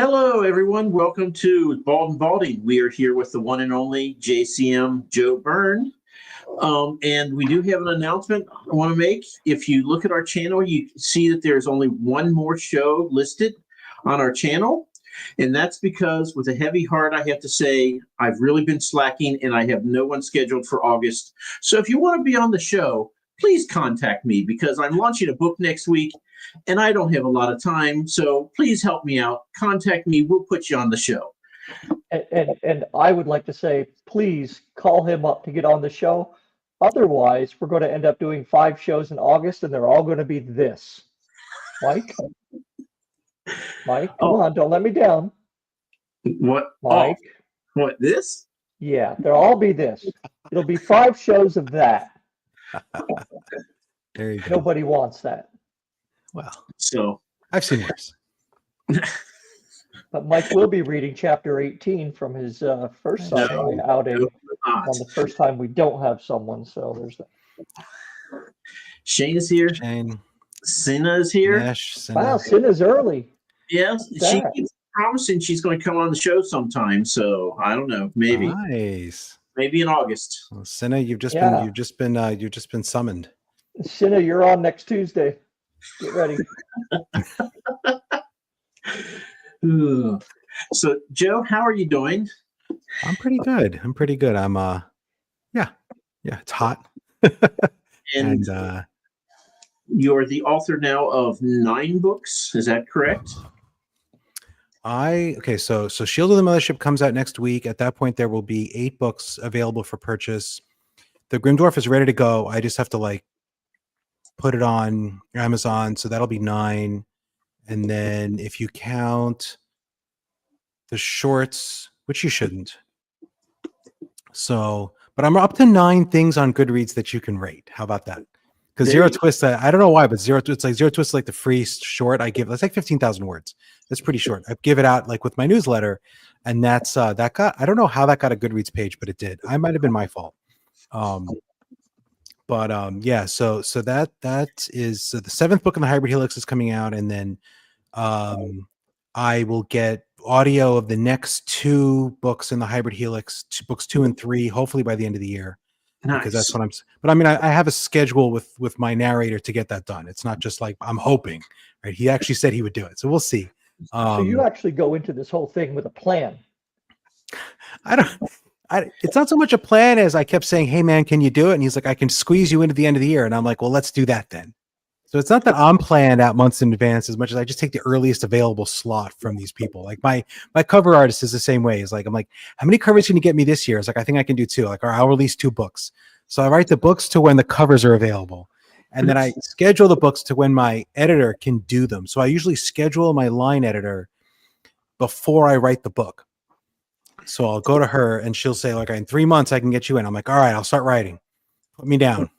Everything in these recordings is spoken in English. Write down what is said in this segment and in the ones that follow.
Hello, everyone. Welcome to Bald&Balding. We are here with the one and only JCM Joe Berne. And we do have an announcement I want to make. If you look at our channel, you see that there's only one more show listed on our channel. And that's because with a heavy heart, I have to say, I've really been slacking and I have no one scheduled for August. So if you want to be on the show, please contact me because I'm launching a book next week and I don't have a lot of time. So please help me out. Contact me. We'll put you on the show. And I would like to say, please call him up to get on the show. Otherwise, we're going to end up doing 5 shows in August and they're all going to be this. Mike, come on, don't let me down. What? Mike? Oh, what, this? Yeah, they'll all be this. It'll be 5 shows of that. There you go. Nobody wants that. Well, so I've seen worse. But Mike will be reading chapter 18 from his first sci-fi outing on the first time we don't have someone. So there's that. Shane is here. Shane. Cinna is here. Nash, Wow, Cinna's early. Yes, she keeps promising she's going to come on the show sometime. So I don't know, maybe. Nice. Maybe in August. Well, Cinna, you've just been summoned. Cinna, you're on next Tuesday. Get ready. So, Joe, how are you doing? I'm pretty good. I'm yeah, it's hot. and you're the author now of 9 books, is that correct? So Shield of the Mothership comes out next week. At that point, there will be 8 books available for purchase. The Grimdwarf is ready to go. I just have to put it on Amazon, so that'll be 9. And then if you count the shorts, which you shouldn't. So, but I'm up to 9 things on Goodreads that you can rate. How about that? Because Zero Twist, I don't know why, but Zero Twist is like the free short I give. That's like 15,000 words. That's pretty short. I give it out with my newsletter, and that's that got. I don't know how that got a Goodreads page, but it did. I might have been my fault. Yeah. So that is the 7th book in the Hybrid Helix is coming out, and then I will get audio of the next 2 books in the Hybrid Helix, books 2 and 3, hopefully by the end of the year. Nice. Because that's what but I mean, I have a schedule with my narrator to get that done. It's not just like I'm hoping, right? He actually said he would do it. So we'll see. So you actually go into this whole thing with a plan. It's not so much a plan as I kept saying, hey man, can you do it? And he's like, I can squeeze you into the end of the year. And I'm like, well, let's do that then. So it's not that I'm planned out months in advance as much as I just take the earliest available slot from these people. Like my cover artist is the same way. It's like, I'm like, how many covers can you get me this year? It's like, I think I can do 2, or I'll release 2 books. So I write the books to when the covers are available. And then I schedule the books to when my editor can do them. So I usually schedule my line editor before I write the book. So I'll go to her and she'll say, in 3 months I can get you in. I'm like, all right, I'll start writing. Put me down.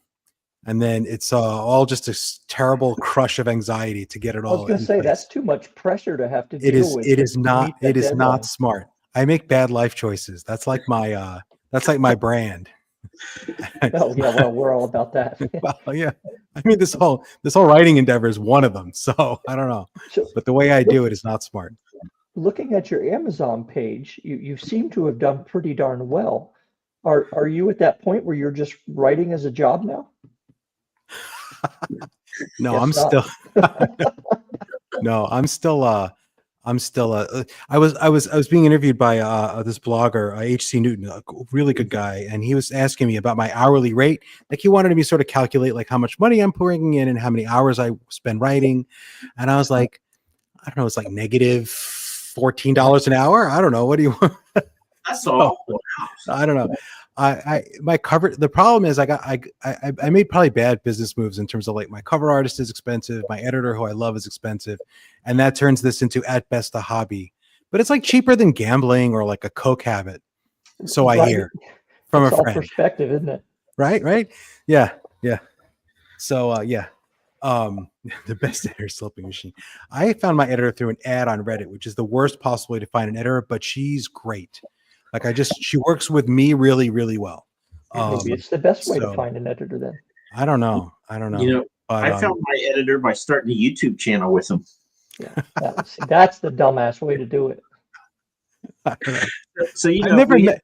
And then it's all just a terrible crush of anxiety to get it all. I was going to say, that's too much pressure to have to deal with. It is not smart. I make bad life choices. That's like my brand. Oh yeah, well, we're all about that. Well, yeah. I mean, this whole writing endeavor is one of them. So I don't know. But the way I do it is not smart. Looking at your Amazon page, you seem to have done pretty darn well. Are you at that point where you're just writing as a job now? No, I'm still I was being interviewed by this blogger, HC Newton, a really good guy, and he was asking me about my hourly rate. Like he wanted me sort of calculate how much money I'm pouring in and how many hours I spend writing. And I was like, I don't know, it's like negative $14 an hour. I don't know. What do you want? That's all. I don't know. My cover, the problem is I made probably bad business moves in terms of my cover artist is expensive, my editor who I love is expensive, and that turns this into at best a hobby, but it's cheaper than gambling or a coke habit. So I hear from it's a friend. All perspective, isn't it? Right. Yeah. So the best editor sloping machine. I found my editor through an ad on Reddit, which is the worst possible way to find an editor, but she's great. She works with me really, really well. Maybe it's the best way to find an editor then. I don't know. But, I found my editor by starting a YouTube channel with him. Yeah, that's the dumbass way to do it. I don't know. So I've never met.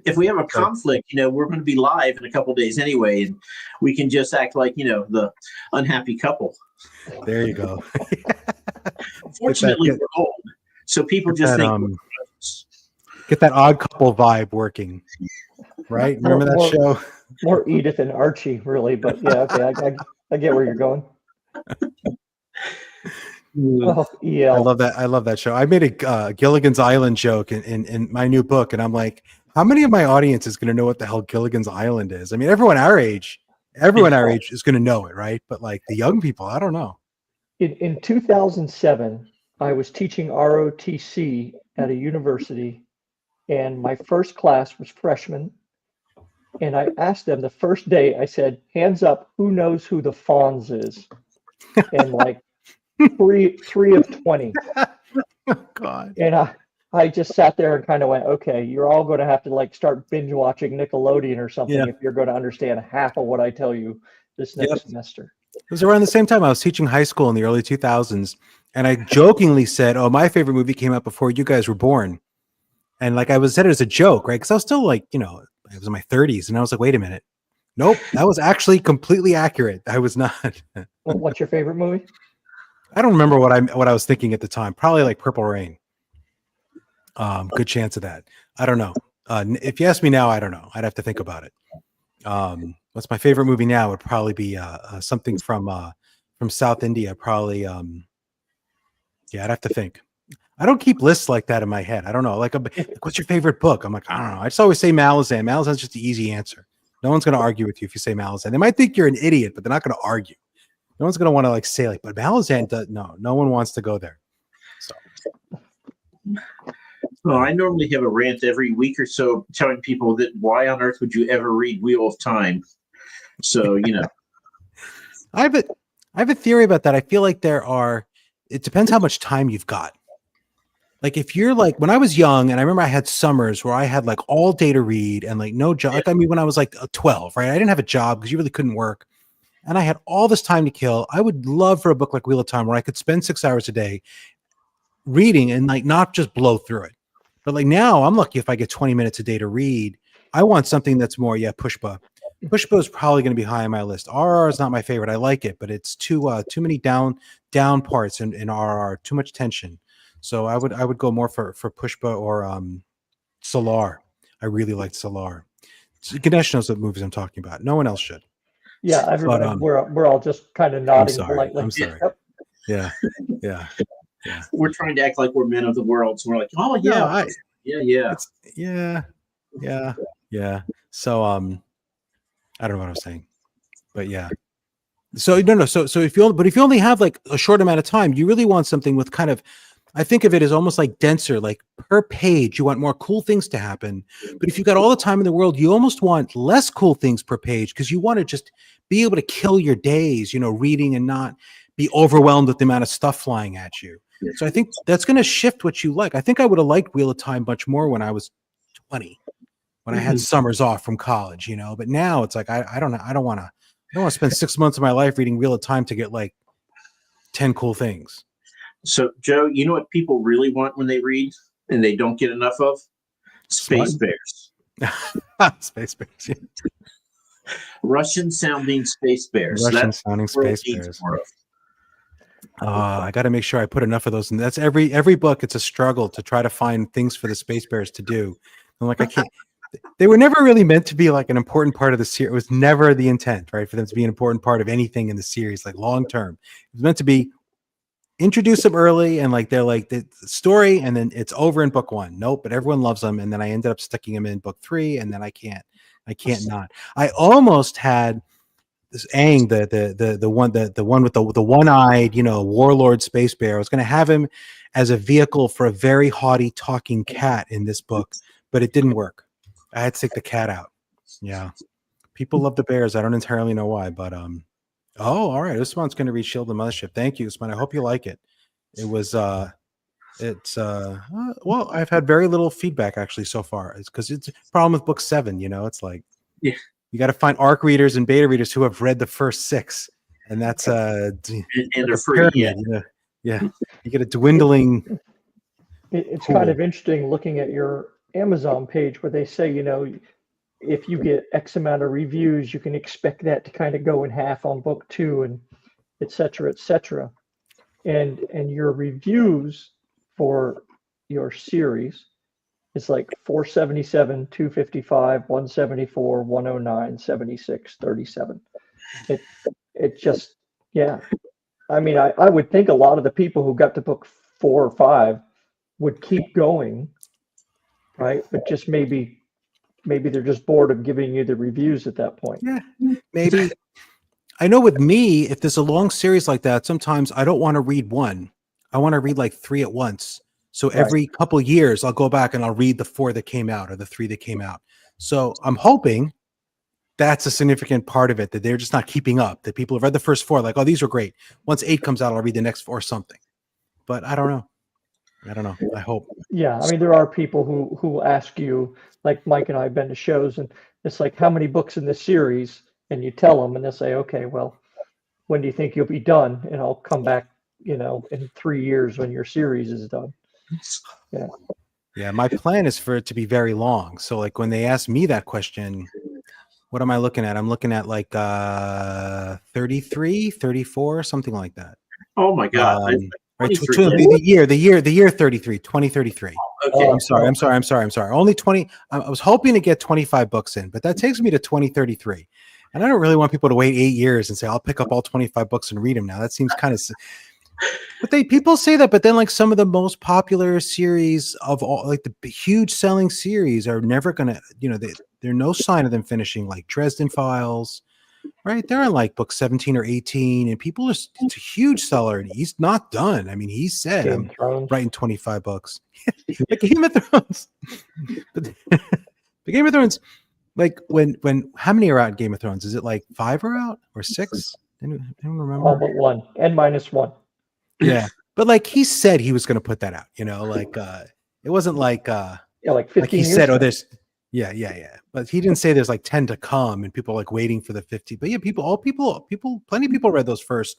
if we have a conflict, we're going to be live in a couple days anyway, and we can just act like the unhappy couple. There you go. Fortunately, we're old, so people just think. Get that odd couple vibe working, right? Remember that show? More Edith and Archie, really, but yeah, okay, I get where you're going. Oh, yeah. I love that. I love that show. I made a Gilligan's Island joke in my new book, and I'm like, how many of my audience is going to know what the hell Gilligan's Island is? I mean, everyone our age is going to know it, right? But like the young people, I don't know. In 2007, I was teaching ROTC at a university, and my first class was freshmen. And I asked them the first day, I said, hands up, who knows who the Fonz is? And like three of 20. Oh, God. And I just sat there and kind of went, okay, you're all going to have to like start binge watching Nickelodeon or something if you're going to understand half of what I tell you this next semester. It was around the same time I was teaching high school in the early 2000s. And I jokingly said, oh, my favorite movie came out before you guys were born. And like I said it as a joke, right? Because I was still like, I was in my 30s. And I was like, wait a minute. Nope, that was actually completely accurate. I was not. What's your favorite movie? I don't remember what I was thinking at the time. Probably like Purple Rain. Good chance of that. I don't know. If you ask me now, I don't know. I'd have to think about it. What's my favorite movie now? Would probably be something from South India. Probably. I'd have to think. I don't keep lists like that in my head. I don't know. Like what's your favorite book? I'm like, I don't know. I just always say Malazan. Malazan's just the easy answer. No one's going to argue with you if you say Malazan. They might think you're an idiot, but they're not going to argue. No one's going to want to like say like, but Malazan does. No one wants to go there. So. Well, I normally have a rant every week or so telling people that why on earth would you ever read Wheel of Time? So, I have a theory about that. I feel like it depends how much time you've got. Like if you're like, when I was young and I remember I had summers where I had like all day to read and like no job. Like, I mean, when I was like 12, right? I didn't have a job because you really couldn't work. And I had all this time to kill. I would love for a book like Wheel of Time where I could spend 6 hours a day reading and like not just blow through it. But like now I'm lucky if I get 20 minutes a day to read. I want something that's more, Pushpa. Pushpa is probably going to be high on my list. RR is not my favorite. I like it, but it's too many down parts in RR, too much tension. So I would go more for Pushpa or Solar. I really liked Solar. Ganesh knows what movies I'm talking about. No one else should. Yeah, everybody, we're all just kind of nodding politely. I'm sorry. Yep. Yeah. We're trying to act like we're men of the world. So we're like, oh yeah, yeah. So I don't know what I'm saying, but yeah. So no. So if you only have like a short amount of time, you really want something with kind of, I think of it as almost like denser, like per page, you want more cool things to happen. But if you got all the time in the world, you almost want less cool things per page because you want to just be able to kill your days, reading and not be overwhelmed with the amount of stuff flying at you. So I think that's going to shift what you like. I think I would have liked Wheel of Time much more when I was 20, when I had summers off from college, but now it's like, I don't know. I don't want to spend 6 months of my life reading Wheel of Time to get like 10 cool things. So, Joe, you know what people really want when they read and they don't get enough of? Space bears. Space bears. Yeah. Russian-sounding space bears. Russian-sounding space bears. I got to make sure I put enough of those. And that's every book. It's a struggle to try to find things for the space bears to do. I'm like, I can't. They were never really meant to be like an important part of the series. It was never the intent, right, for them to be an important part of anything in the series, like long term. It was meant to be introduce them early and like they're like the story, and then it's over in book 1. Nope, but everyone loves them, and then I ended up sticking them in book 3, and then I can't not. I almost had this Aang, the one with the one-eyed, warlord space bear. I was going to have him as a vehicle for a very haughty talking cat in this book, but it didn't work. I had to take the cat out. Yeah, people love the bears. I don't entirely know why, but oh, all right. Usman's going to read Shield the Mothership. Thank you, Usman. I hope you like it. It was well, I've had very little feedback actually so far. It's because it's a problem with book 7. It's like you got to find ARC readers and beta readers who have read the first 6, and that's and they're free. Yeah, you get a dwindling. It's kind of interesting looking at your Amazon page where they say, if you get X amount of reviews, you can expect that to kind of go in half on book 2 and et cetera, et cetera. And your reviews for your series is like 477, 255, 174, 109, 76, 37. It just, yeah. I mean, I would think a lot of the people who got to book 4 or 5 would keep going, right? But just maybe they're just bored of giving you the reviews at that point. Yeah, maybe. I know with me, if there's a long series like that, sometimes I don't want to read one. I want to read like 3 at once. So every couple of years, I'll go back and I'll read the 4 that came out or the 3 that came out. So I'm hoping that's a significant part of it, that they're just not keeping up, that people have read the first 4, like, oh, these were great. Once 8 comes out, I'll read the next 4 or something. But I don't know. I hope. Yeah, I mean, there are people who ask you, like Mike and I have been to shows, and it's like, how many books in this series? And you tell them, and they'll say, okay, well, when do you think you'll be done? And I'll come back, in 3 years when your series is done. Yeah. Yeah, my plan is for it to be very long. So like when they ask me that question, what am I looking at? I'm looking at like 33, 34, something like that. Oh my God. Right, the year 33, 2033. Okay. I'm sorry. Only 20. I was hoping to get 25 books in, but that takes me to 2033. And I don't really want people to wait 8 years and say, I'll pick up all 25 books and read them now. That seems kind of, but people say that, but then like some of the most popular series of all, like the huge selling series are never going to, there's no sign of them finishing, like Dresden Files, right? They're on like book 17 or 18 and it's a huge seller and he's not done. I mean, he said, I'm writing 25 books. Like Game of Thrones. The Game of Thrones, like when how many are out in Game of Thrones? Is it like 5 are out or 6? I don't remember. All but 1, N-1. Yeah. But like he said he was going to put that out, like it wasn't like like 15 like he years said, ago. oh, there's but he didn't say there's like 10 to come and people like waiting for the 50. But yeah, plenty of people read those first,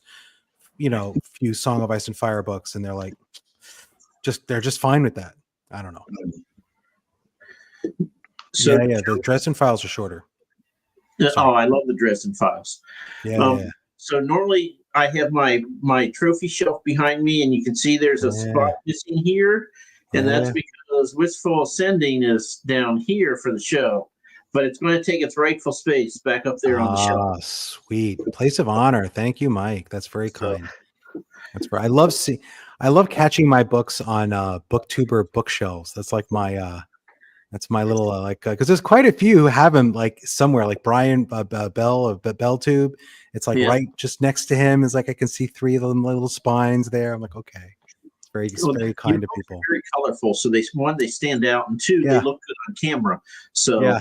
few Song of Ice and Fire books and they're like they're just fine with that. I don't know. So yeah, the Dresden Files are shorter. Oh, I love the Dresden Files. Yeah. So normally I have my trophy shelf behind me, and you can see there's a spot missing here, and that's because Wistful Ascending is down here for the show, but it's going to take its rightful space back up there on the shelf. Ah, sweet. Place of honor. Thank you, Mike. That's very kind. I love catching my books on booktuber bookshelves. That's like my that's my little because there's quite a few who have them like somewhere, like Brian Bell of BellTube. It's like right just next to him is like I can see 3 of the little spines there. I'm like, okay, it's very kind of people. Very colorful, so they stand out, and 2 they look good on camera. So yeah,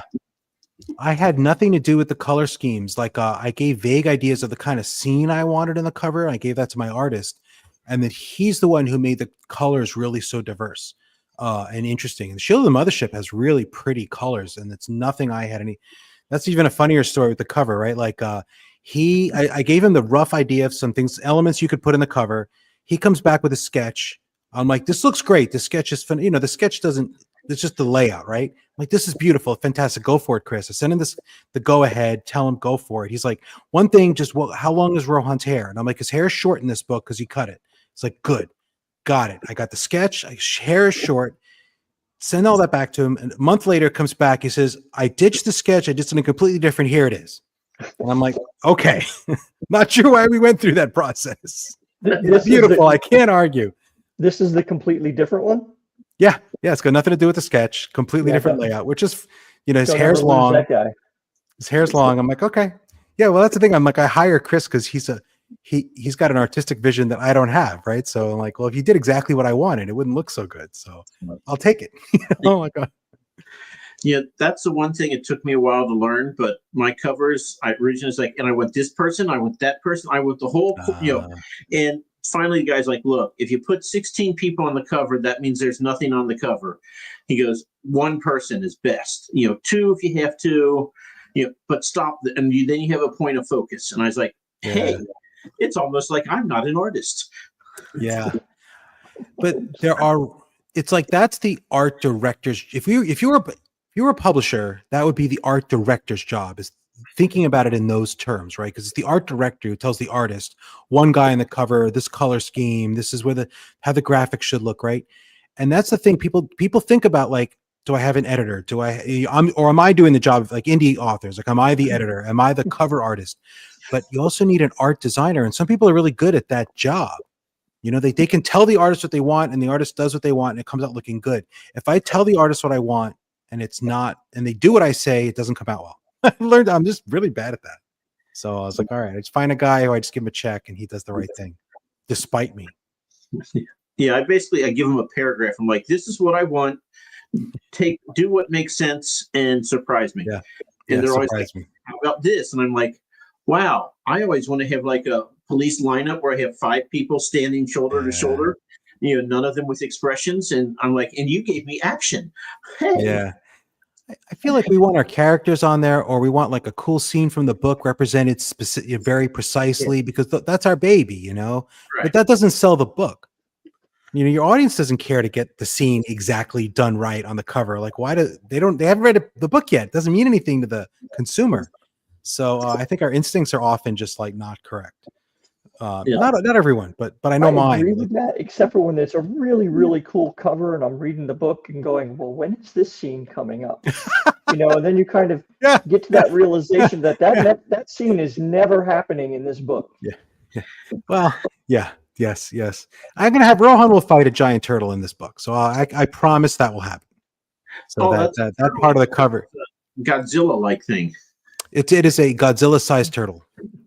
I had nothing to do with the color schemes. Like I gave vague ideas of the kind of scene I wanted in the cover. I gave that to my artist, and then he's the one who made the colors really so diverse. And interesting. And the Shield of the Mothership has really pretty colors, and it's nothing I had any. That's even a funnier story with the cover, right? Like I gave him the rough idea of some things, elements you could put in the cover. He comes back with a sketch. I'm like, this looks great. The sketch is fun. The sketch doesn't. It's just the layout, right? I'm like, this is beautiful, fantastic. Go for it, Chris. I send him the go ahead. Tell him go for it. He's like, one thing, just how long is Rohan's hair? And I'm like, his hair is short in this book because he cut it. It's like, good. Got it. I got the sketch. Hair is short. Send all that back to him. And a month later comes back. He says, I ditched the sketch. I did something completely different. Here it is. And I'm like, okay. Not sure why we went through that process. It's beautiful. I can't argue. This is the completely different one? Yeah. It's got nothing to do with the sketch. Completely different layout, which is, his hair's long. That guy. His hair's long. I'm like, okay. Yeah, well, that's the thing. I'm like, I hire Chris because he's got an artistic vision that I don't have, right? So I'm like, well, if you did exactly what I wanted, it wouldn't look so good. So I'll take it. Oh my God. Yeah, that's the one thing it took me a while to learn, but my covers, I originally was like, and I want this person, I want that person, I want the whole, and finally the guy's like, look, if you put 16 people on the cover, that means there's nothing on the cover. He goes, 1 person is best, 2 if you have to, but stop, and then you have a point of focus. And I was like, hey, it's almost like I'm not an artist. Yeah. But there are, it's like, that's the art director's. If you were a publisher, that would be the art director's job, is thinking about it in those terms, right? Because it's the art director who tells the artist, one guy in the cover, this color scheme, this is where how the graphics should look, right? And that's the thing people think about, like, do I have an editor? Or am I doing the job of, like, indie authors? Like, am I the editor? Am I the cover artist? But you also need an art designer, and some people are really good at that job. You know, they can tell the artist what they want, and the artist does what they want, and it comes out looking good. If I tell the artist what I want and it's not, and they do what I say, it doesn't come out well. I learned I'm just really bad at that. So I was like, all right, I just find a guy who I just give him a check and he does the right thing, despite me. Yeah, I give them a paragraph. I'm like, this is what I want. Do what makes sense and surprise me. Yeah. And they're always like, me. how about this? And I'm like, wow, I always want to have like a police lineup where I have 5 people standing shoulder to shoulder, you know, none of them with expressions. And I'm like, and you gave me action. Hey. Yeah. I feel like we want our characters on there, or we want like a cool scene from the book represented very precisely, because that's our baby, you know, Right. But that doesn't sell the book. You know, your audience doesn't care to get the scene exactly done right on the cover. Like, they haven't read the book yet. It doesn't mean anything to the consumer. So I think our instincts are often just like not correct. Not everyone, but I know mine. I agree with that, except for when it's a really, really cool cover and I'm reading the book and going, well, when is this scene coming up? You know, and then you kind of get to that realization that scene is never happening in this book. Yeah. Well, yeah. Yes. I'm going to have Rohan will fight a giant turtle in this book. So I promise that will happen. So that part of the cover. Godzilla-like thing. It is a Godzilla-sized turtle.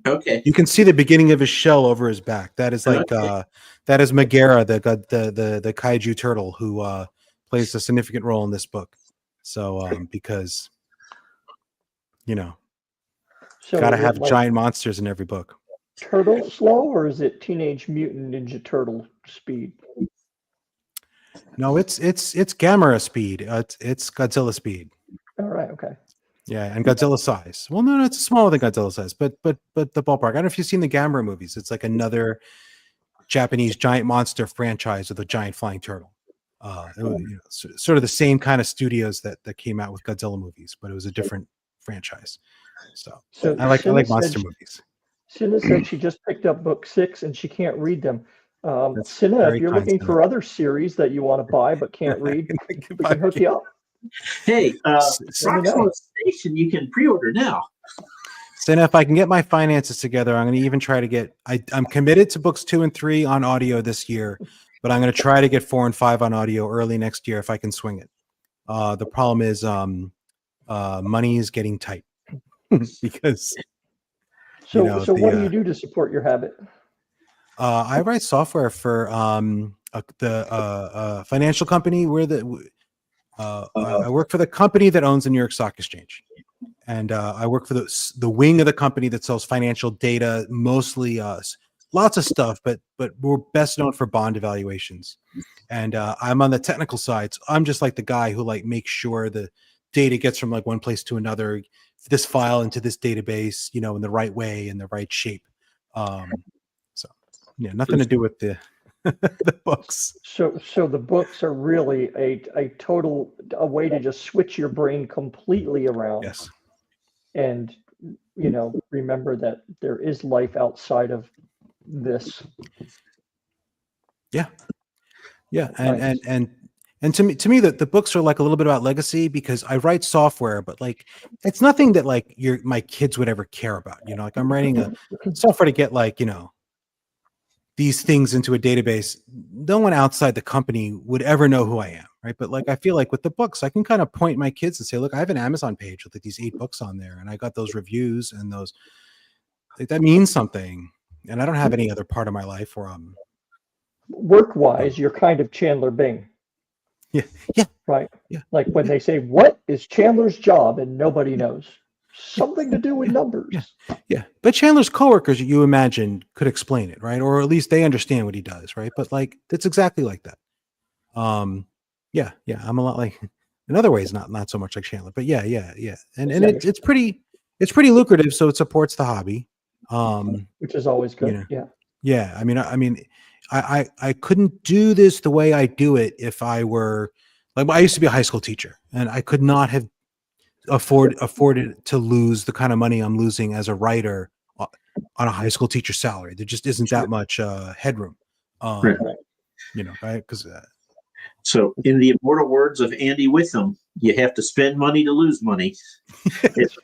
Okay. You can see the beginning of his shell over his back. That is like that is Megara, the kaiju turtle, who plays a significant role in this book. So because you know, gotta have giant monsters in every book. Turtle slow, or is it Teenage Mutant Ninja Turtle speed? No, it's Gamera speed. It's Godzilla speed. All right. Okay. Yeah, and Godzilla size. Well, no, it's smaller than Godzilla size, but the ballpark. I don't know if you've seen the Gamera movies. It's like another Japanese giant monster franchise with a giant flying turtle. It was, you know, sort of the same kind of studios that came out with Godzilla movies, but it was a different franchise. So I like monster movies. Cinna said she just picked up book 6 and she can't read them. Cinna, if you're looking for other series that you want to buy but can't read, we can hook you up. Hey, Roxanne Station, you can pre-order now. Cinna, if I can get my finances together, I'm going to even try to get. I'm committed to books 2 and 3 on audio this year, but I'm going to try to get 4 and 5 on audio early next year if I can swing it. The problem is money is getting tight because. So what do you do to support your habit? I write software for the financial company. I work for the company that owns the New York Stock Exchange, and I work for the wing of the company that sells financial data, mostly lots of stuff, but we're best known for bond evaluations. And I'm on the technical side. So I'm just like the guy who like makes sure the data gets from like one place to another, this file into this database, you know, in the right way, in the right shape. So yeah, nothing to do with the the books. So the books are really a way to just switch your brain completely around. Yes. And you know, remember that there is life outside of this. Yeah. And to me that the books are like a little bit about legacy, because I write software, but like it's nothing that like my kids would ever care about. You know, like I'm writing a software to get like, you know, these things into a database. No one outside the company would ever know who I am, right? But like I feel like with the books, I can kind of point my kids and say, look, I have an Amazon page with like these 8 books on there, and I got those reviews, and those like, that means something. And I don't have any other part of my life where I'm work-wise, you're kind of Chandler Bing. Yeah. Right. Yeah. Like when they say, what is Chandler's job? And nobody knows. Something to do with numbers. Yeah. But Chandler's coworkers, you imagine, could explain it, right? Or at least they understand what he does, right? But like it's exactly like that. Yeah. I'm a lot like, in other ways, not so much like Chandler, but yeah. And it's pretty lucrative, so it supports the hobby. Which is always good. You know, yeah. I mean, I couldn't do this the way I do it if I were like, I used to be a high school teacher, and I could not have afforded to lose the kind of money I'm losing as a writer on a high school teacher salary. There just isn't that much headroom. Right. You know, because So, in the immortal words of Andy Witham, you have to spend money to lose money. It's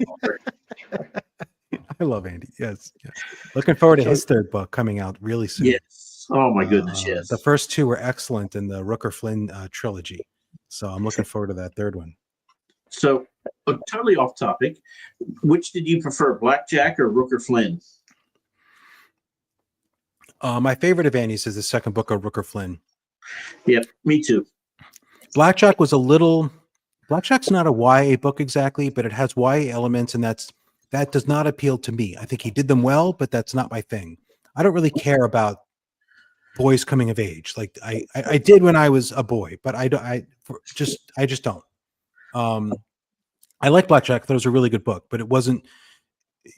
I love Andy. Yes, yes. Looking forward to his third book coming out really soon. yes. Oh my goodness, yes. The first two were excellent in the Rooker Flynn trilogy, so I'm looking forward to that third one. So, totally off topic. Which did you prefer, Blackjack or Rooker Flynn? My favorite of Andy's is the second book of Rooker Flynn. Yep, me too. Blackjack's not a YA book exactly, but it has YA elements, and that does not appeal to me. I think he did them well, but that's not my thing. I don't really care about boys coming of age. Like I did when I was a boy, but I just don't. I like Blackjack. I thought it was a really good book, but it wasn't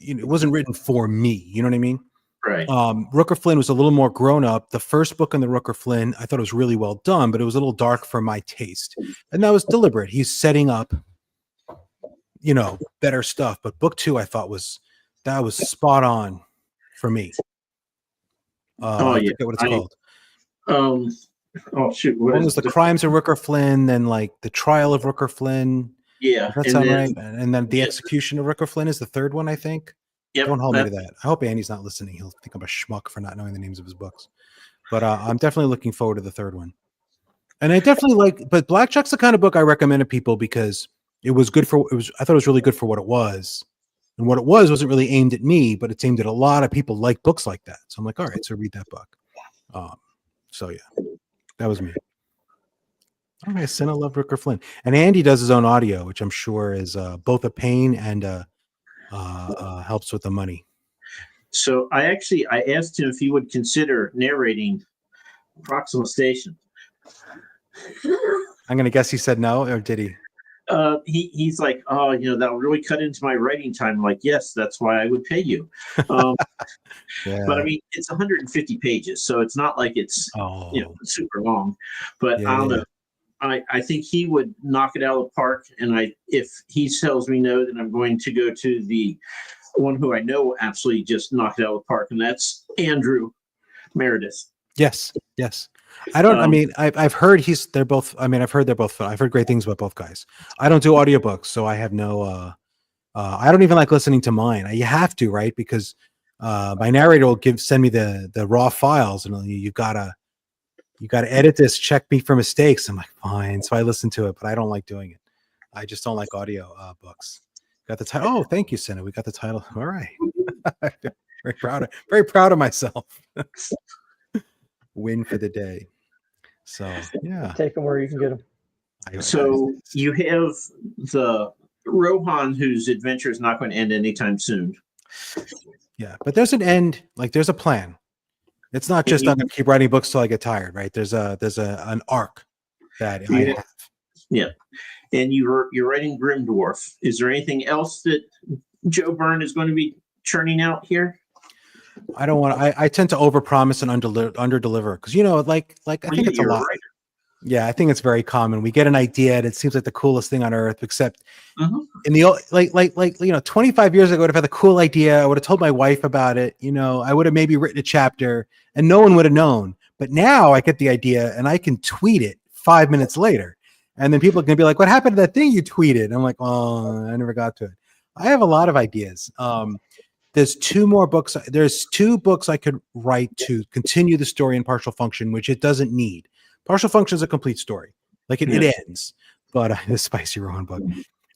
written for me. You know what I mean? Right. Rooker Flynn was a little more grown up. The first book in the Rooker Flynn, I thought it was really well done, but it was a little dark for my taste. And that was deliberate. He's setting up, better stuff. But book 2, I thought was spot on for me. I forget what it's called. Oh shoot. One was the Crimes of Rooker Flynn, then like the Trial of Rooker Flynn. Yeah. Does that sound right? And then the Execution of Rooker Flynn is the third one, I think. Yep, don't hold me to that. I hope Andy's not listening. He'll think I'm a schmuck for not knowing the names of his books. But I'm definitely looking forward to the third one. And I definitely but Blackjack's the kind of book I recommend to people because I thought it was really good for what it was. And what it wasn't really aimed at me, but it's aimed at a lot of people like books like that. So I'm like, all right, so read that book. So yeah, that was me. All right, Senna love Rooker Flynn. And Andy does his own audio, which I'm sure is both a pain and helps with the money. So I asked him if he would consider narrating Proxima Station. I'm going to guess he said no, or did he? He's like, oh, that will really cut into my writing time. I'm like, yes, that's why I would pay you. Yeah. But I mean, it's 150 pages, so it's not like it's super long. But I don't know. I think he would knock it out of the park. And if he tells me no, then I'm going to go to the one who I know will absolutely just knock it out of the park, and that's Andrew Meredith. Yes. I don't. I've heard they're both. I've heard they're both. I've heard great things about both guys. I don't do audiobooks, so I have no. I don't even like listening to mine. You have to, right? Because my narrator will send me the raw files, and you gotta edit this. Check me for mistakes. I'm like, fine. So I listen to it, but I don't like doing it. I just don't like audio books. Got the title. Oh, thank you, Senna. We got the title. All right. Very proud of myself. Win for the day. So yeah, take them where you can get them. So you have the Rohan, whose adventure is not going to end anytime soon. Yeah, but there's an end. Like there's a plan. It's not just I'm going to keep writing books till I get tired, right? There's an arc that I have. Yeah, and you're writing Grim Dwarf. Is there anything else that Joe Byrne is going to be churning out here? I don't want to. I tend to overpromise and underdeliver because I think it's a lot. Writer. Yeah, I think it's very common. We get an idea and it seems like the coolest thing on earth, except in the 25 years ago, I would have had the cool idea. I would have told my wife about it. I would have maybe written a chapter and no one would have known. But now I get the idea and I can tweet it 5 minutes later. And then people are going to be like, what happened to that thing you tweeted? And I'm like, oh, I never got to it. I have a lot of ideas. There's 2 more books. There's 2 books I could write to continue the story in Partial Function, which it doesn't need. Partial Function is a complete story. Like it ends. But the Spicy Rohan book,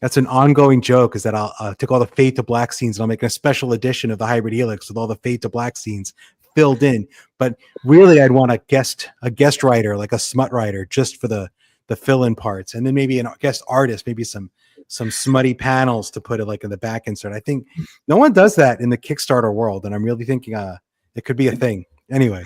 that's an ongoing joke, is that I'll take all the Fade to Black scenes and I'll make a special edition of the Hybrid Helix with all the Fade to Black scenes filled in. But really, I'd want a guest writer, like a smut writer, just for the fill-in parts, and then maybe a guest artist, maybe some smutty panels to put it like in the back insert. I think no one does that in the Kickstarter world, and I'm really thinking it could be a thing. Anyway,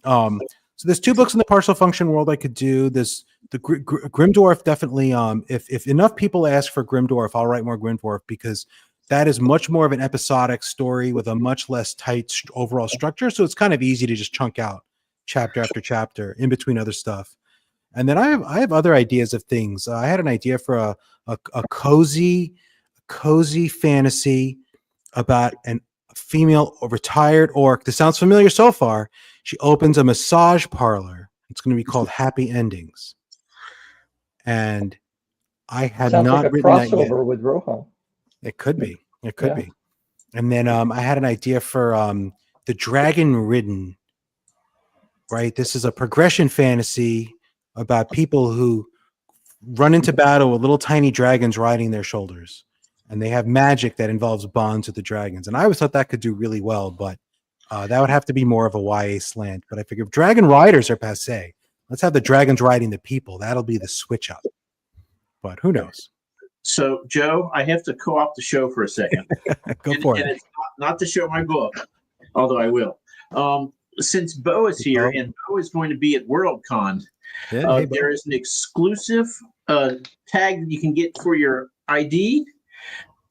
so there's 2 books in the Partial Function world I could do. There's the Grim Dwarf, definitely. If enough people ask for Grim Dwarf, I'll write more Grim Dwarf, because that is much more of an episodic story with a much less tight overall structure. So it's kind of easy to just chunk out chapter after chapter in between other stuff. And then I have other ideas of things. I had an idea for a cozy fantasy about a female retired orc. This sounds familiar so far. She opens a massage parlor. It's going to be called Happy Endings. And I have Sounds not like a written that yet. crossover with Rohan. It could be. It could be. And then I had an idea for the Dragon Ridden. Right. This is a progression fantasy about people who run into battle with little tiny dragons riding their shoulders. And they have magic that involves bonds with the dragons. And I always thought that could do really well, but that would have to be more of a YA slant. But I figured dragon riders are passe. Let's have the dragons riding the people. That'll be the switch up. But who knows? So, Joe, I have to co-opt the show for a second. Go for it. And it's not to show my book, although I will. Since Bo is here, and Bo is going to be at WorldCon, there is an exclusive tag that you can get for your ID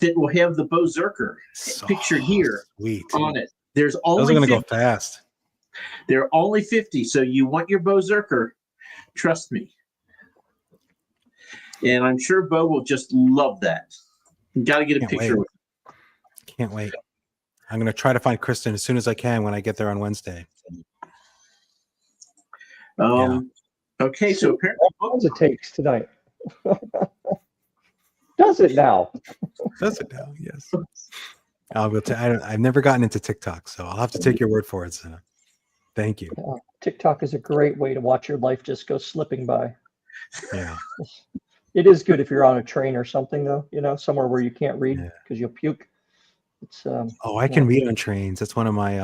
that will have the Berserker pictured here on it. There's only those are going to go fast. There are only 50, so you want your Berserker, trust me. And I'm sure Bo will just love that. You got to get a picture with him. Can't wait. I'm going to try to find Kristen as soon as I can when I get there on Wednesday. Okay, so apparently what it takes tonight. Does it now? Does it now? Yes. I've never gotten into TikTok, so I'll have to take your word for it, Senna. Thank you. TikTok is a great way to watch your life just go slipping by. Yeah. It is good if you're on a train or something, though, somewhere where you can't read because you'll puke. It's I can read on trains. That's one of my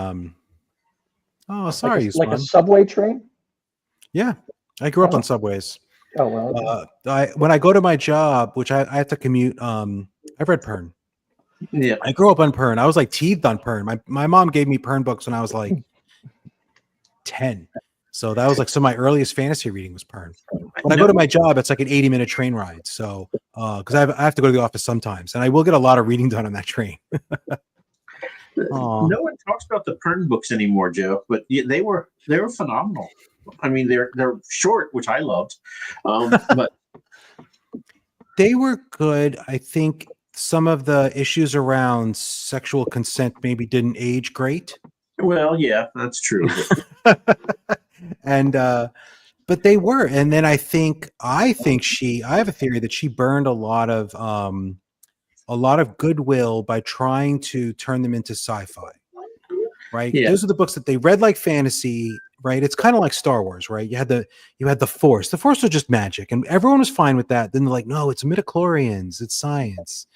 like a subway train? Yeah. I grew up on subways. Oh well. When I go to my job, which I have to commute, I've read Berne. Yeah. I grew up on Berne. I was like teethed on Berne. My mom gave me Berne books when I was like 10. So that was like some of my earliest fantasy reading was Berne. When I go to my job, it's like an 80-minute train ride. So because I have to go to the office sometimes, and I will get a lot of reading done on that train. No one talks about the Berne books anymore, Joe, but they were phenomenal. I mean, they're short, which I loved, but they were good. I think some of the issues around sexual consent maybe didn't age great. Well, yeah, that's true. And but they were. And then I have a theory that she burned a lot of goodwill by trying to turn them into sci-fi. Right? Yeah. Those are the books that they read like fantasy, right? It's kind of like Star Wars, right? You had the Force. The Force was just magic, and everyone was fine with that. Then they're like, no, it's midichlorians, it's science.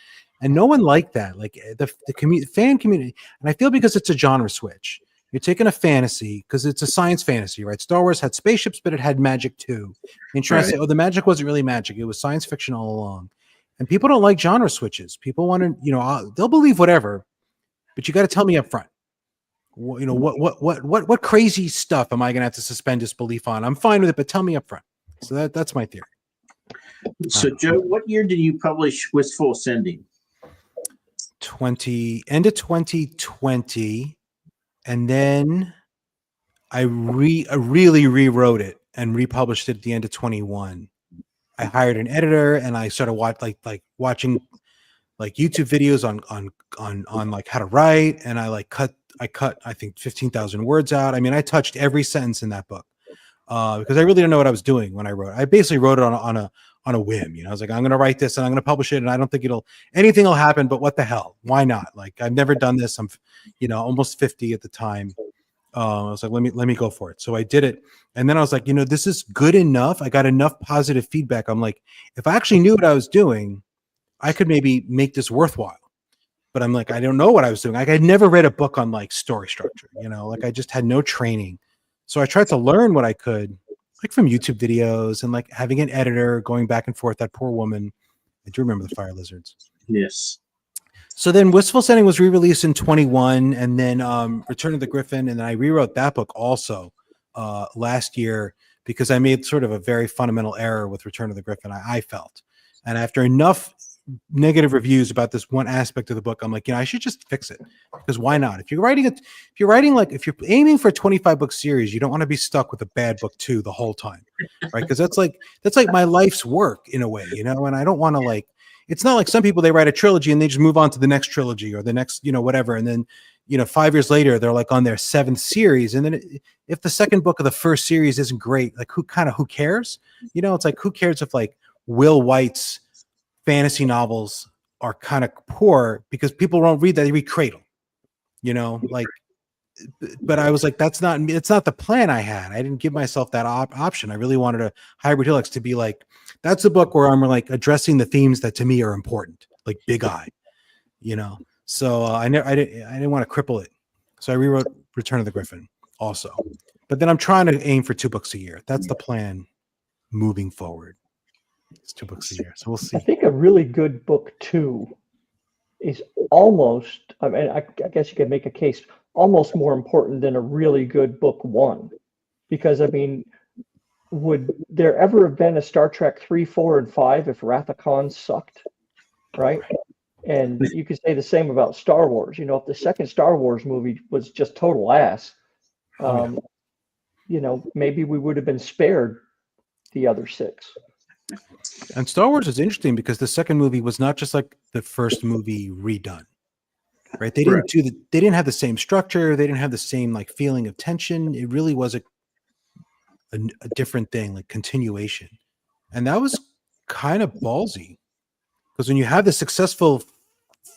And no one liked that. Like the fan community, and I feel because it's a genre switch. You're taking a fantasy because it's a science fantasy, right? Star Wars had spaceships, but it had magic too. And trying to say, the magic wasn't really magic; it was science fiction all along. And people don't like genre switches. People want to, they'll believe whatever, but you got to tell me up front. What crazy stuff am I going to have to suspend disbelief on? I'm fine with it, but tell me up front. So that's my theory. So, Joe, what year did you publish Wistful Ascending? End of 2020. And then I really rewrote it and republished it at the end of 21. I hired an editor and I started watching like YouTube videos on like how to write, and I cut I think 15,000 words out. I mean, I touched every sentence in that book because I really didn't know what I was doing when I wrote it. I basically wrote it on a whim. I was like, I'm going to write this and I'm going to publish it, and I don't think anything will happen, but what the hell? Why not? Like, I've never done this. I'm, almost 50 at the time. I was like, let me go for it. So I did it. And then I was like, this is good enough. I got enough positive feedback. I'm like, if I actually knew what I was doing, I could maybe make this worthwhile. But I'm like, I don't know what I was doing. Like, I'd never read a book on like story structure, like I just had no training. So I tried to learn what I could, like from YouTube videos and like having an editor going back and forth. That poor woman. I do remember the fire lizards. Yes. So then Wistful Ascending was re-released in 21, and then Return of the Griffin. And then I rewrote that book also last year because I made sort of a very fundamental error with Return of the Griffin, I felt. And after enough negative reviews about this one aspect of the book, I'm like, I should just fix it, because why not? If you're aiming for a 25 book series, you don't want to be stuck with a bad book too the whole time, right? Because that's like my life's work in a way, and I don't want to it's not like some people, they write a trilogy and they just move on to the next trilogy or the next, whatever. And then, 5 years later, they're like on their 7th series. And then if the second book of the first series isn't great, like who cares? It's like, who cares if like Will White's fantasy novels are kind of poor because people won't read that. They read Cradle, but I was like, it's not the plan I had. I didn't give myself that option. I really wanted a Hybrid Helix to be like, that's a book where I'm like addressing the themes that to me are important, like Big Eye, So I didn't want to cripple it. So I rewrote Return of the Griffin also, but then I'm trying to aim for 2 books a year. That's the plan moving forward. It's 2 books a year. So we'll see. I think a really good book 2 is almost, I guess you could make a case, almost more important than a really good book 1. Because, would there ever have been a Star Trek 3, 4, and 5 if Wrath of Khan sucked? Right? And you could say the same about Star Wars. If the second Star Wars movie was just total ass, maybe we would have been spared the other 6. And Star Wars is interesting because the second movie was not just like the first movie redone, right? They didn't have the same structure. They didn't have the same like feeling of tension. It really was a different thing, like continuation. And that was kind of ballsy, because when you have the successful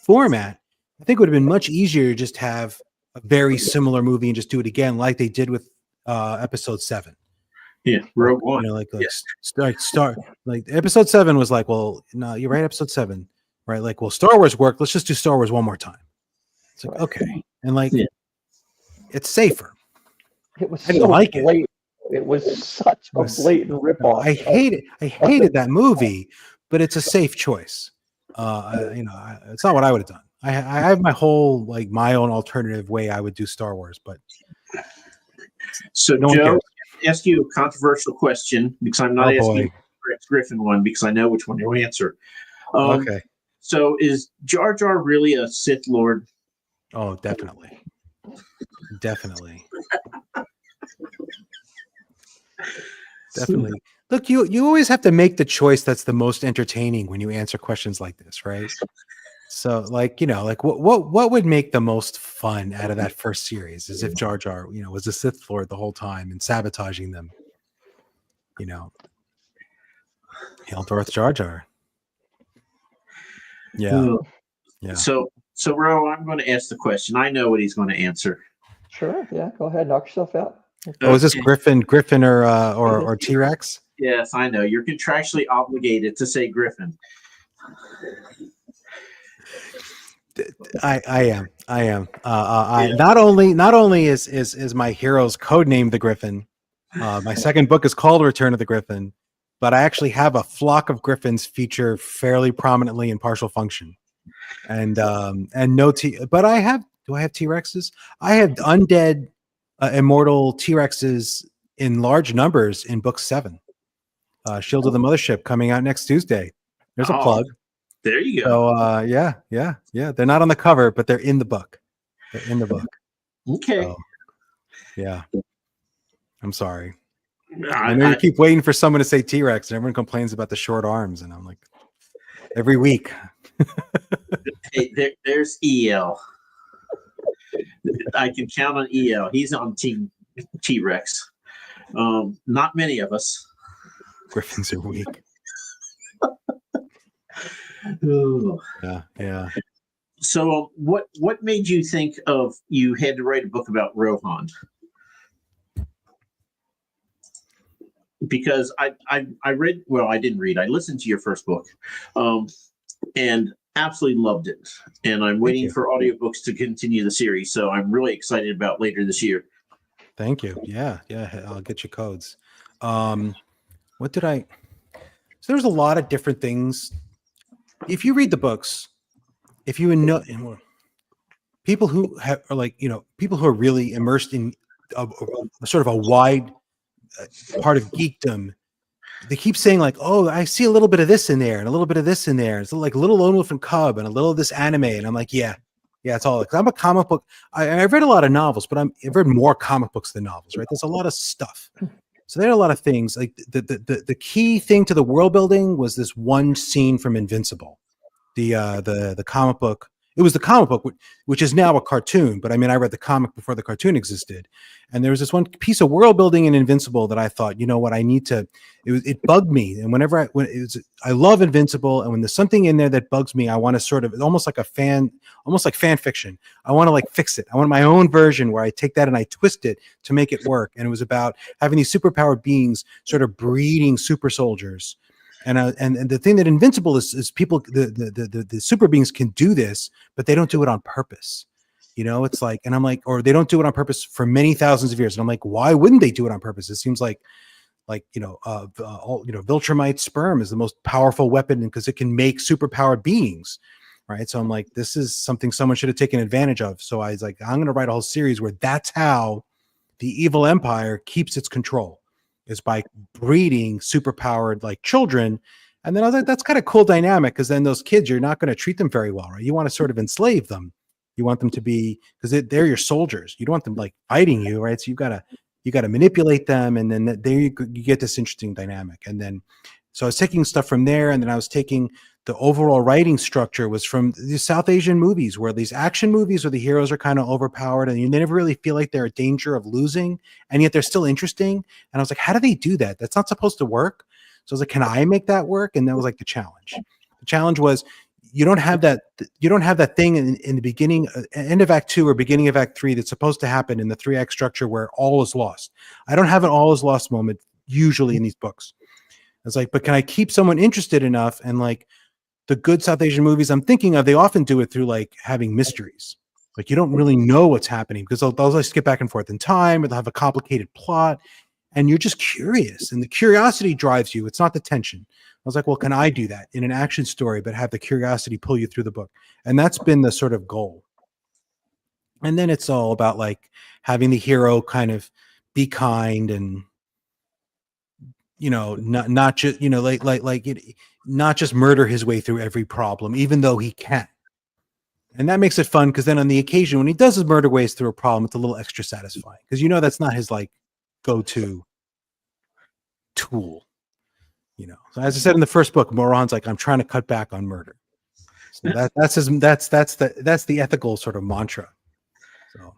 format, I think it would have been much easier to just have a very similar movie and just do it again, like they did with episode 7. Yeah, Rogue One. Like episode 7 was like, well, no, you're right, episode 7, right? Like, well, Star Wars worked. Let's just do Star Wars one more time. It's like, okay, and like, it's safer. It was I didn't like it. It was such a blatant ripoff. I hated that movie, but it's a safe choice. It's not what I would have done. I have my whole my own alternative way I would do Star Wars, but so Joe, ask you a controversial question, because I'm not asking you the Griffin one, because I know which one you'll answer. Okay. So is Jar Jar really a Sith Lord? Oh, definitely. Definitely. Definitely. Look, you always have to make the choice that's the most entertaining when you answer questions like this, right? So what would make the most fun out of that first series is if Jar Jar, was a Sith Lord the whole time and sabotaging them. Hail Darth Jar Jar. Yeah. Yeah. So Ro, I'm going to ask the question. I know what he's going to answer. Sure. Yeah. Go ahead. Knock yourself out. Oh, is this Griffin or T-Rex? Yes, I know. You're contractually obligated to say Griffin. I am. Not only is my hero's codename the Griffin. My second book is called Return of the Griffin, but I actually have a flock of griffins feature fairly prominently in Partial Function, and no T. But do I have T-Rexes? I have undead, immortal T-Rexes in large numbers in book 7. Shield of the Mothership coming out next Tuesday. There's a plug. There you go. So yeah. They're not on the cover, but they're in the book. Okay. So, yeah. I'm sorry. I know you keep waiting for someone to say T-Rex, and everyone complains about the short arms, and I'm like, every week. Hey, there's EL. I can count on EL. He's on Team T-Rex. Not many of us. Griffins are weak. Yeah. So what made you think of you had to write a book about Rohan? Because I read, well, I didn't read, I listened to your first book, and absolutely loved it. And I'm waiting for audiobooks to continue the series. So I'm really excited about later this year. Thank you. Yeah. I'll get you codes. So there's a lot of different things. If you read the books, if you know people who people who are really immersed in a sort of a wide part of geekdom, they keep saying like, oh, I see a little bit of this in there and a little bit of this in there. It's like a little Lone Wolf and Cub and a little of this anime. And I'm like, yeah, it's all, because I'm a comic book. I've read a lot of novels, but I've read more comic books than novels, right? There's a lot of stuff. So there are a lot of things. Like the key thing to the world building was this one scene from Invincible, the comic book. It was the comic book, which is now a cartoon. But I mean, I read the comic before the cartoon existed, and there was this one piece of world building in Invincible that I thought, you know what, I need to. It bugged me, and whenever I love Invincible, and when there's something in there that bugs me, I want to sort of, almost like fan fiction. I want to like fix it. I want my own version where I take that and I twist it to make it work. And it was about having these superpowered beings sort of breeding super soldiers. And the thing that Invincible is people, the super beings can do this, but they don't do it on purpose. You know, it's like, and I'm like, or they don't do it on purpose for many thousands of years. And I'm like, why wouldn't they do it on purpose? It seems like Viltrumite sperm is the most powerful weapon because it can make superpowered beings, right? So I'm like, this is something someone should have taken advantage of. So I was like, I'm going to write a whole series where that's how the evil empire keeps its control, is by breeding superpowered like children. And then I was like, that's kind of cool dynamic, because then those kids, you're not going to treat them very well, right? You want to sort of enslave them. You want them to be, because they're your soldiers. You don't want them like fighting you, right? So you got to manipulate them, and then there you get this interesting dynamic. And then so I was taking stuff from there, and then I was taking the overall writing structure was from these South Asian movies, where these action movies where the heroes are kind of overpowered and you never really feel like they're in danger of losing, and yet they're still interesting. And I was like, how do they do that? That's not supposed to work. So I was like, can I make that work? And that was like the challenge. The challenge was, you don't have that thing in the beginning, end of Act 2 or beginning of Act 3 that's supposed to happen in the 3-act structure where all is lost. I don't have an all is lost moment usually in these books. I was like, but can I keep someone interested enough? And like the good South Asian movies I'm thinking of, they often do it through like having mysteries. Like you don't really know what's happening because they'll like skip back and forth in time, or they'll have a complicated plot, and you're just curious, and the curiosity drives you. It's not the tension. I was like, well, can I do that in an action story, but have the curiosity pull you through the book? And that's been the sort of goal. And then it's all about like having the hero kind of be kind and, you know, not just, you know, not just murder his way through every problem, even though he can. And that makes it fun, because then on the occasion when he does his murder ways through a problem, it's a little extra satisfying, because you know that's not his like go-to tool. You know, so as I said in the first book, Moran's like, I'm trying to cut back on murder. So that's the ethical sort of mantra. So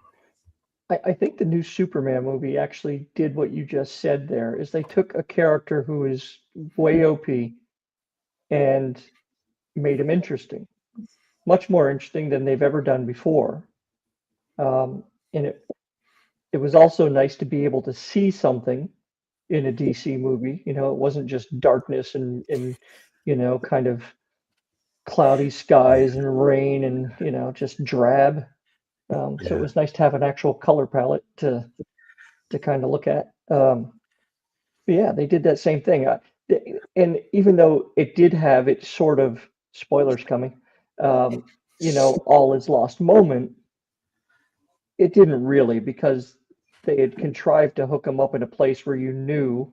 I think the new Superman movie actually did what you just said there, is they took a character who is way OP and made him interesting, much more interesting than they've ever done before. And it was also nice to be able to see something in a DC movie. You know, it wasn't just darkness and you know, kind of cloudy skies and rain and, you know, just drab. So it was nice to have an actual color palette to kind of look at. But yeah, they did that same thing. And even though it did have its sort of spoilers coming, you know, all is lost moment, it didn't really, because they had contrived to hook him up in a place where you knew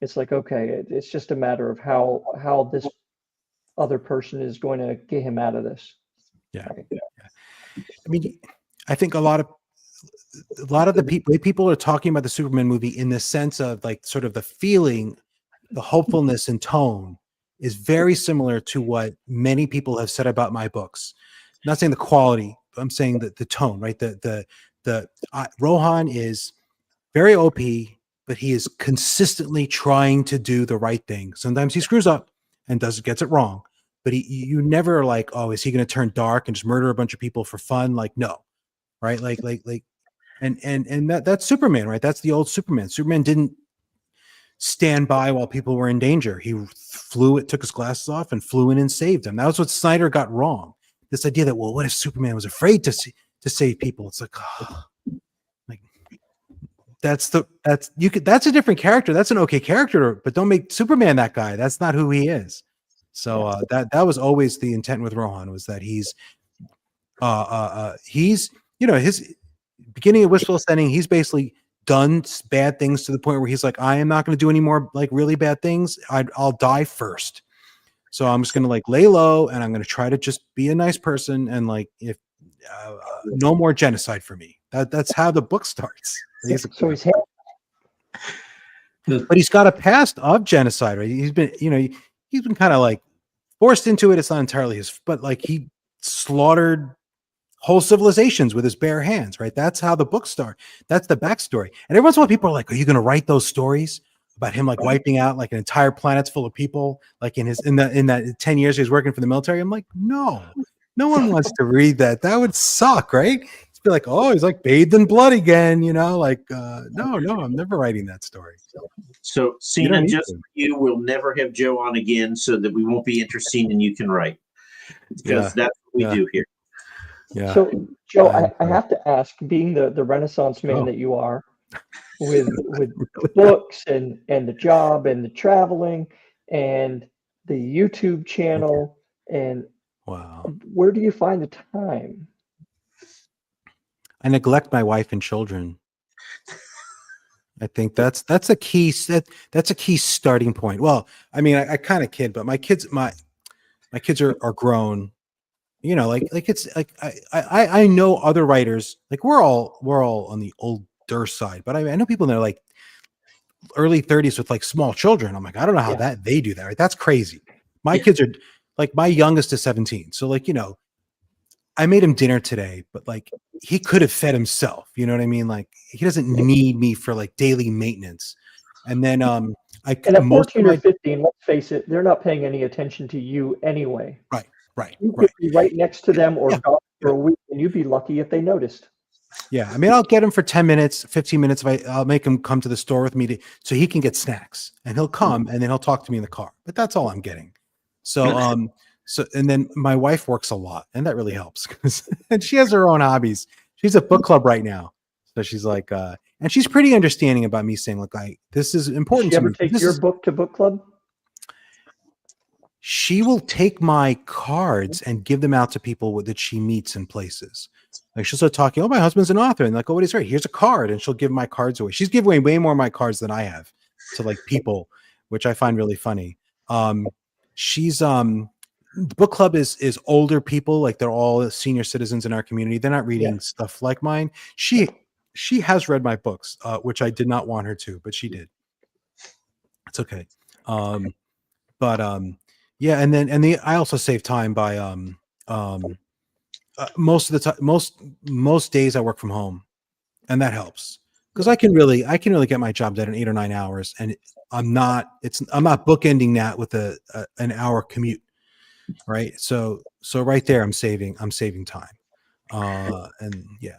it's like, okay, it's just a matter of how this other person is going to get him out of this. Yeah. I mean, I think a lot of the people are talking about the Superman movie in the sense of like sort of the feeling, the hopefulness and tone is very similar to what many people have said about my books. I'm not saying the quality, I'm saying that the tone, right? Rohan is very OP, but he is consistently trying to do the right thing. Sometimes he screws up and gets it wrong, but you never like, oh, is he going to turn dark and just murder a bunch of people for fun? Like, no, right? And that's Superman, right? That's the old Superman. Superman didn't stand by while people were in danger. He took his glasses off and flew in and saved them. That was what Snyder got wrong. This idea that, well, what if Superman was afraid to save people? It's like, oh, like that's a different character. That's an okay character, but don't make Superman that guy. That's not who he is. So that was always the intent with Rohan, was that he's you know, his beginning of Wishful Ascending, he's basically done bad things to the point where he's like, I am not going to do any more like really bad things. I'll die first. So I'm just going to like lay low, and I'm going to try to just be a nice person. And like, if no more genocide for me. That's how the book starts. Basically. So he's But he's got a past of genocide, right? He's been, he's been kind of like forced into it. It's not entirely his, but like he slaughtered whole civilizations with his bare hands, right? That's how the book starts. That's the backstory. And every once in a while, people are like, "Are you going to write those stories about him like wiping out like an entire planet's full of people, like in that 10 years he was working for the military?" I'm like, no one wants to read that. That would suck, right? It's be like, oh, he's like bathed in blood again, like no, I'm never writing that story. So Cena, just for you, we'll never have Joe on again, so that we won't be interesting and you can write, because that's what we do here. Yeah. So Joe, I have to ask, being the Renaissance man that you are, with books and the job and the traveling and the YouTube channel, and wow, where do you find the time? I neglect my wife and children. I think that's a key starting point. Well, I mean, I kind of kid, but my kids are grown. Like it's like I know other writers, like we're all on the older side, but I know people that are like early 30s with like small children. I'm like, I don't know how that they do that. Right? That's crazy. My kids are like, my youngest is 17. So like, I made him dinner today, but like he could have fed himself. You know what I mean? Like he doesn't need me for like daily maintenance. And then and at 14 or 15, let's face it, they're not paying any attention to you anyway. Right. You could be right next to them or gone for a week, and you'd be lucky if they noticed. Yeah, I mean, I'll get him for 10 minutes, 15 minutes. I'll make him come to the store with me so he can get snacks, and he'll come and then he'll talk to me in the car. But that's all I'm getting. So, and then my wife works a lot, and that really helps and she has her own hobbies. She's at book club right now, so she's like, and she's pretty understanding about me saying, "Look, this is important to me." Does she ever take your book to book club? She will take my cards and give them out to people that she meets in places. Like she'll start talking, "Oh, my husband's an author," and like, "Oh, what is right? Here's a card," and she'll give my cards away. She's giving away way more of my cards than I have to like people, which I find really funny. She's book club is older people, like they're all senior citizens in our community. They're not reading stuff like mine. She has read my books, which I did not want her to, but she did. It's okay. Yeah, and then I also save time by most of the time, most days I work from home, and that helps because I can really get my job done in 8 or 9 hours, and I'm not bookending that with an hour commute, right? So right there, I'm saving time, and yeah.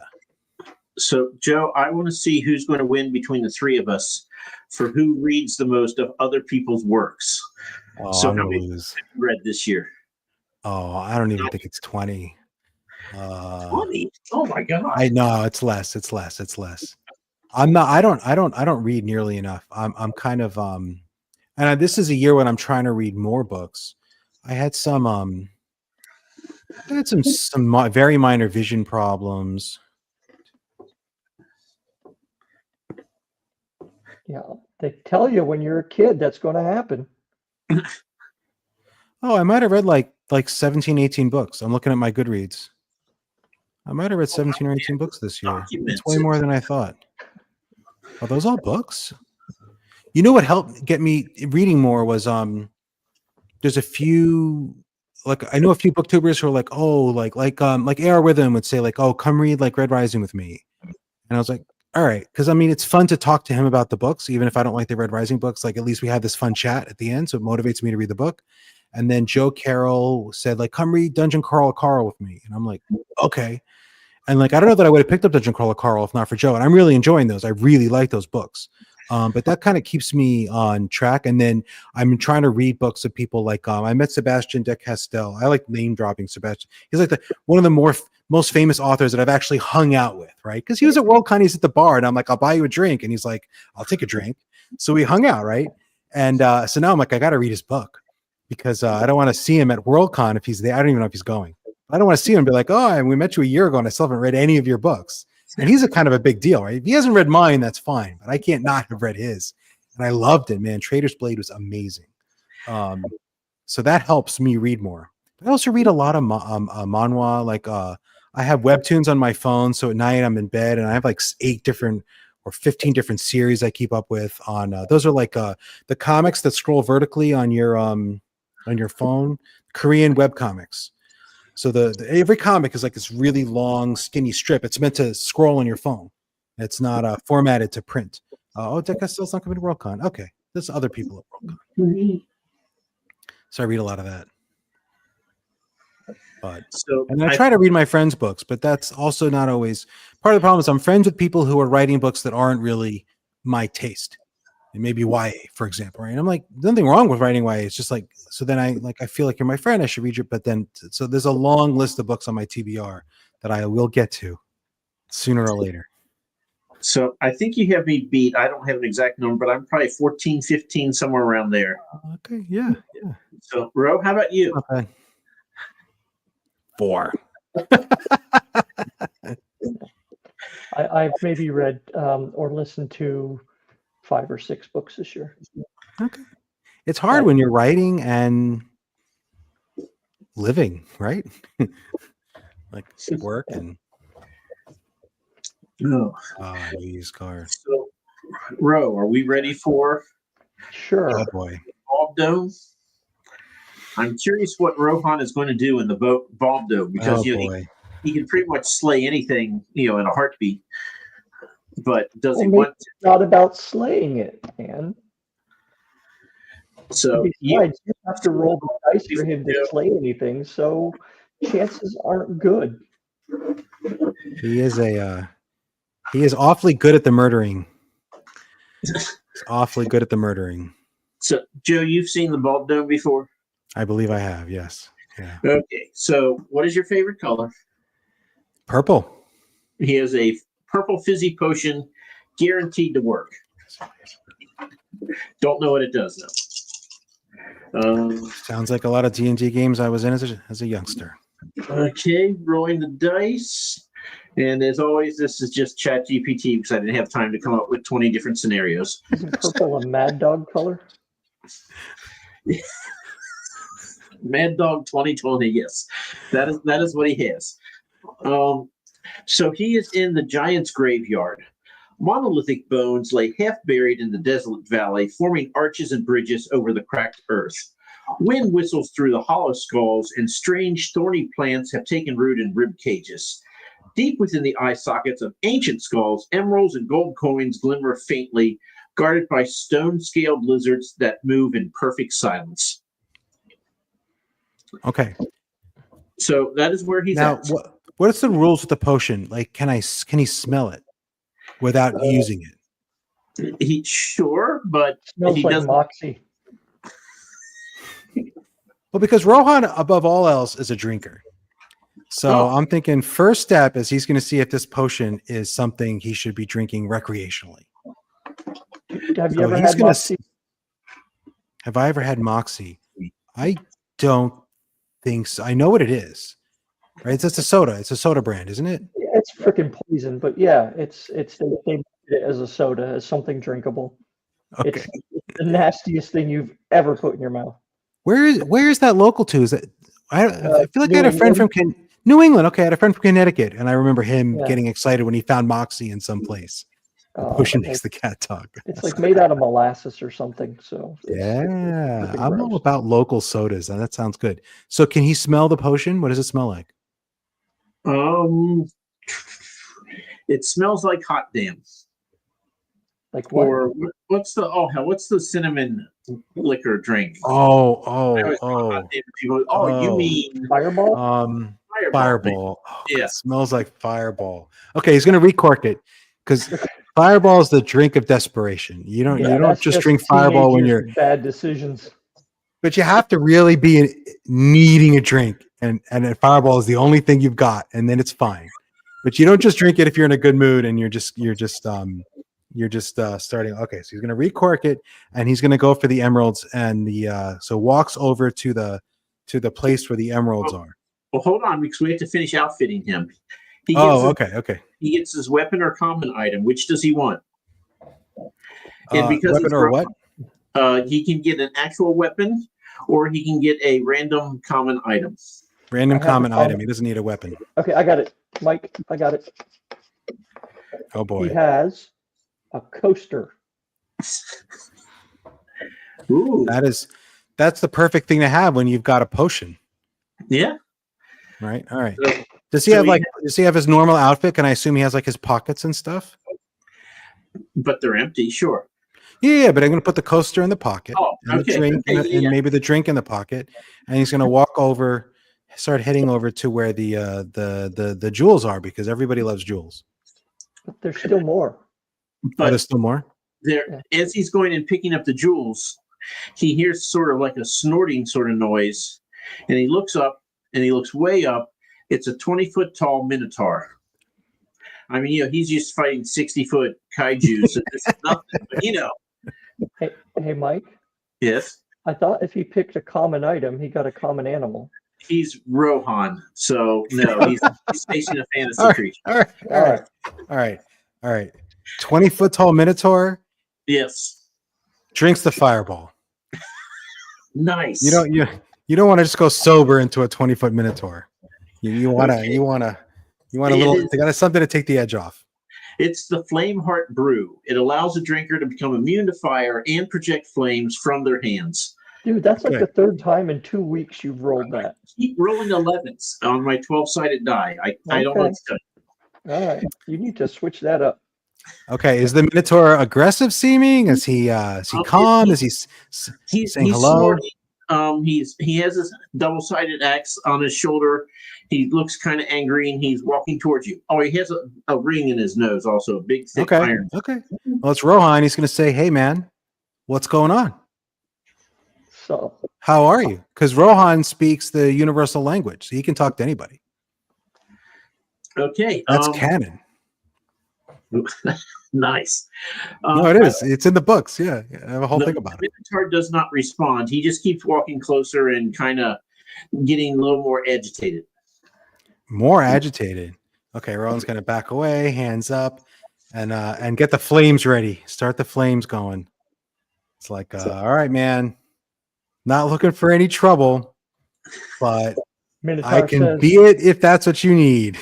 So Joe, I want to see who's going to win between the three of us for who reads the most of other people's works. So I'm how gonna many lose. have you read this year? Oh, I don't even think it's 20. 20? Oh my God! I know it's less. I'm not. I don't read nearly enough. I'm kind of and this is a year when I'm trying to read more books. I had some very minor vision problems. Yeah, they tell you when you're a kid that's going to happen. Oh, I might have read like 17, 18 books. I'm looking at my Goodreads. I might have read 17 or 18 books this year. It's way more than I thought. Are those all books? You know what helped get me reading more was there's a few, like I know a few booktubers who are like, oh, like AR Rhythm would say like, oh, come read like Red Rising with me. And I was like, all right, because I mean it's fun to talk to him about the books, even if I don't like the Red Rising books. Like at least we had this fun chat at the end, so it motivates me to read the book. And then Joe Carroll said like, come read Dungeon Crawler Carl with me, and I'm like, okay. And like I don't know that I would have picked up Dungeon Crawler Carl if not for Joe, and I'm really enjoying those. I really like those books. But that kind of keeps me on track. And then I'm trying to read books of people like I met Sebastian de Castell. I like name dropping Sebastian. He's like one of the most famous authors that I've actually hung out with, right? Because he was at Worldcon, he's at the bar, and I'm like, I'll buy you a drink, and he's like, I'll take a drink. So we hung out, right? And so now I'm like, I got to read his book because I don't want to see him at Worldcon if he's there. I don't even know if he's going. I don't want to see him and be like, oh, and we met you a year ago, and I still haven't read any of your books. And he's a kind of a big deal, right? If he hasn't read mine, that's fine, but I can't not have read his. And I loved it, man. Trader's Blade was amazing. So that helps me read more. I also read a lot of manhwa. Like I have webtoons on my phone, so at night I'm in bed and I have like 8 different or 15 different series I keep up with on. Those are like the comics that scroll vertically on your phone, Korean web comics. So every comic is like this really long, skinny strip. It's meant to scroll on your phone. It's not formatted to print. Dick Castell's not coming to Worldcon. Okay, there's other people at Worldcon. So I read a lot of that. And I try to read my friends' books, but that's also not always part of the problem. Is I'm friends with people who are writing books that aren't really my taste. It may be YA, for example, right? And I'm like, nothing wrong with writing YA. It's just like, so then I feel like you're my friend. I should read you. But then, so there's a long list of books on my TBR that I will get to sooner or later. So I think you have me beat. I don't have an exact number, but I'm probably 14, 15, somewhere around there. Okay. Yeah. So, Ro, how about you? Okay. 4. I've maybe read or listened to 5 or 6 books this year. Okay. It's hard when you're writing and living, right? Like work and used car. So, Ro, are we ready for Sure. Oh boy. Bulb Dome? I'm curious what Rohan is going to do in the Bulb Dome because he can pretty much slay anything, in a heartbeat. But does he want? It's not about slaying it, man. So besides, you have to roll the dice for him to slay anything, so chances aren't good. He is awfully good at the murdering. He's awfully good at the murdering. So, Joe, you've seen the Bulb Dome before? I believe I have, yes. Yeah. Okay, so what is your favorite color? Purple. He has a purple fizzy potion guaranteed to work. Don't know what it does, though. Sounds like a lot of D&D games I was in as a youngster. Okay, rolling the dice. And as always, this is just ChatGPT because I didn't have time to come up with 20 different scenarios. Isn't purple a Mad Dog color? Mad Dog 2020, yes. That is what he has. So he is in the Giant's Graveyard. Monolithic bones lay half buried in the desolate valley, forming arches and bridges over the cracked earth. Wind whistles through the hollow skulls, and strange thorny plants have taken root in rib cages. Deep within the eye sockets of ancient skulls, emeralds and gold coins glimmer faintly, guarded by stone-scaled lizards that move in perfect silence. Okay. So that is where he's at. What is the rules with the potion? Like, can he smell it without using it? He sure, but smells he like doesn't. Moxie. Well, because Rohan, above all else, is a drinker. So I'm thinking first step is he's going to see if this potion is something he should be drinking recreationally. Have you ever had Moxie? Have I ever had Moxie? I don't think so. I know what it is, right? It's a soda. It's a soda brand, isn't it? Yeah, it's freaking poison, but yeah, they made it as a soda, as something drinkable. Okay. It's the nastiest thing you've ever put in your mouth. Where is that local to? Is that I feel like New I had a friend England. from New England. Okay, I had a friend from Connecticut, and I remember him getting excited when he found Moxie in some place. The potion makes the cat talk. It's like made out of molasses or something. So yeah, I'm all about local sodas, and that sounds good. So, can he smell the potion? What does it smell like? It smells like hot damn. Like what? Or what's the cinnamon liquor drink? You mean Fireball? Fireball. Yeah. It smells like Fireball. Okay, he's gonna recork it because Fireball is the drink of desperation. You don't just drink Fireball when you're bad decisions. But you have to really be needing a drink, and Fireball is the only thing you've got, and then it's fine. But you don't just drink it if you're in a good mood and you're just starting. Okay, so he's gonna recork it, and he's gonna go for the emeralds, and so walks over to the place where the emeralds are. Well, hold on, because we have to finish outfitting him. He gets Oh, his, okay. he gets his weapon or common item. Which does he want? And because Weapon it's or what? he can get an actual weapon, or he can get a random common item. Random I have common a item. common. He doesn't need a weapon. Okay, I got it. Mike, I got it. Oh He boy. has a coaster. Ooh, That's the perfect thing to have when you've got a potion, yeah. right? All right. So, Does he so have he like? Does he have his normal outfit? Can I assume he has like his pockets and stuff? but they're empty. Sure. Yeah, but I'm going to put the coaster in the pocket Oh, and the okay. drink Okay, and yeah. maybe the drink in the pocket, and he's going to walk over, start heading over to where the jewels are because everybody loves jewels. But there's still more. Oh, But there's still more. there, as he's going and picking up the jewels, he hears sort of like a snorting sort of noise, and he looks up, and he looks way up. It's a 20-foot tall minotaur. I mean, he's used to fighting 60-foot kaiju, so this is nothing. But Hey, Mike, yes, I thought if he picked a common item, he got a common animal. he's Rohan, so no, he's facing a fantasy All right, creature. all right. 20-foot tall minotaur Yes, drinks the fireball. nice. You don't want to just go sober into a 20-foot minotaur. You want a little. They got something to take the edge off. It's the Flame Heart Brew. It allows a drinker to become immune to fire and project flames from their hands. Dude, that's like Okay. the third time in 2 weeks you've rolled that. Keep rolling 11s on my 12-sided die. I don't know what to tell you. All right, you need to switch that up. Okay, is the minotaur aggressive seeming? Is he calm? Is he He's saying hello? snorting. He has his double-sided axe on his shoulder. He looks kind of angry, and he's walking towards you. Oh, he has a ring in his nose, also a big thick Okay. iron. Okay. Well, it's Rohan. He's going to say, "Hey, man, what's going on? So, How are you?" Because Rohan speaks the universal language, so he can talk to anybody. Okay, That's canon. nice. No, it is. It's in the books. Yeah, I have a whole thing about the it. Minotaur does not respond. He just keeps walking closer and kind of getting a little more agitated. More agitated. Okay, Rohan's going to back away, hands up, and get the flames ready. Start the flames going. It's like, all right, man. Not looking for any trouble, but Minotaur I can says, be it if that's what you need.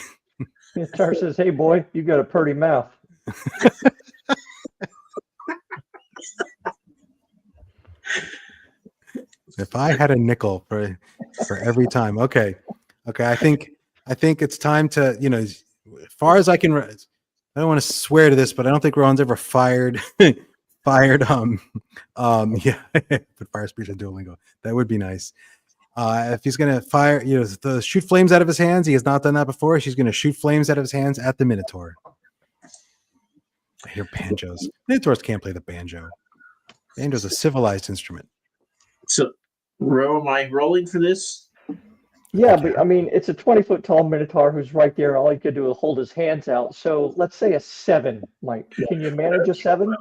Minotaur says, "Hey, boy, you got a pretty mouth." If I had a nickel for every time. Okay. I think it's time to, as far as I can. I don't want to swear to this, but I don't think Rowan's ever fired. But fire speech on Duolingo. That would be nice. If he's gonna fire, shoot flames out of his hands. He has not done that before. She's gonna shoot flames out of his hands at the Minotaur. I hear banjos. Minotaurs can't play the banjo. Banjo's a civilized instrument. So, am I rolling for this? Yeah, but I mean, it's a 20-foot tall Minotaur who's right there. All he could do is hold his hands out. So let's say a 7, Mike. Can you manage a 7?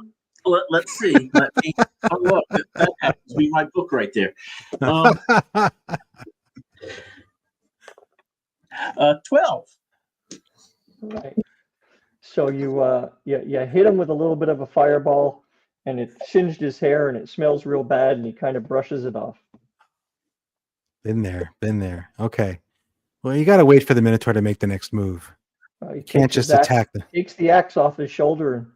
Let's see. Let me look. That happens to be my book right there. 12. Right. So you hit him with a little bit of a fireball, and it singed his hair, and it smells real bad, and he kind of brushes it off. Been there. Okay. Well, you got to wait for the Minotaur to make the next move. He Can't just attack them. Takes the axe off his shoulder and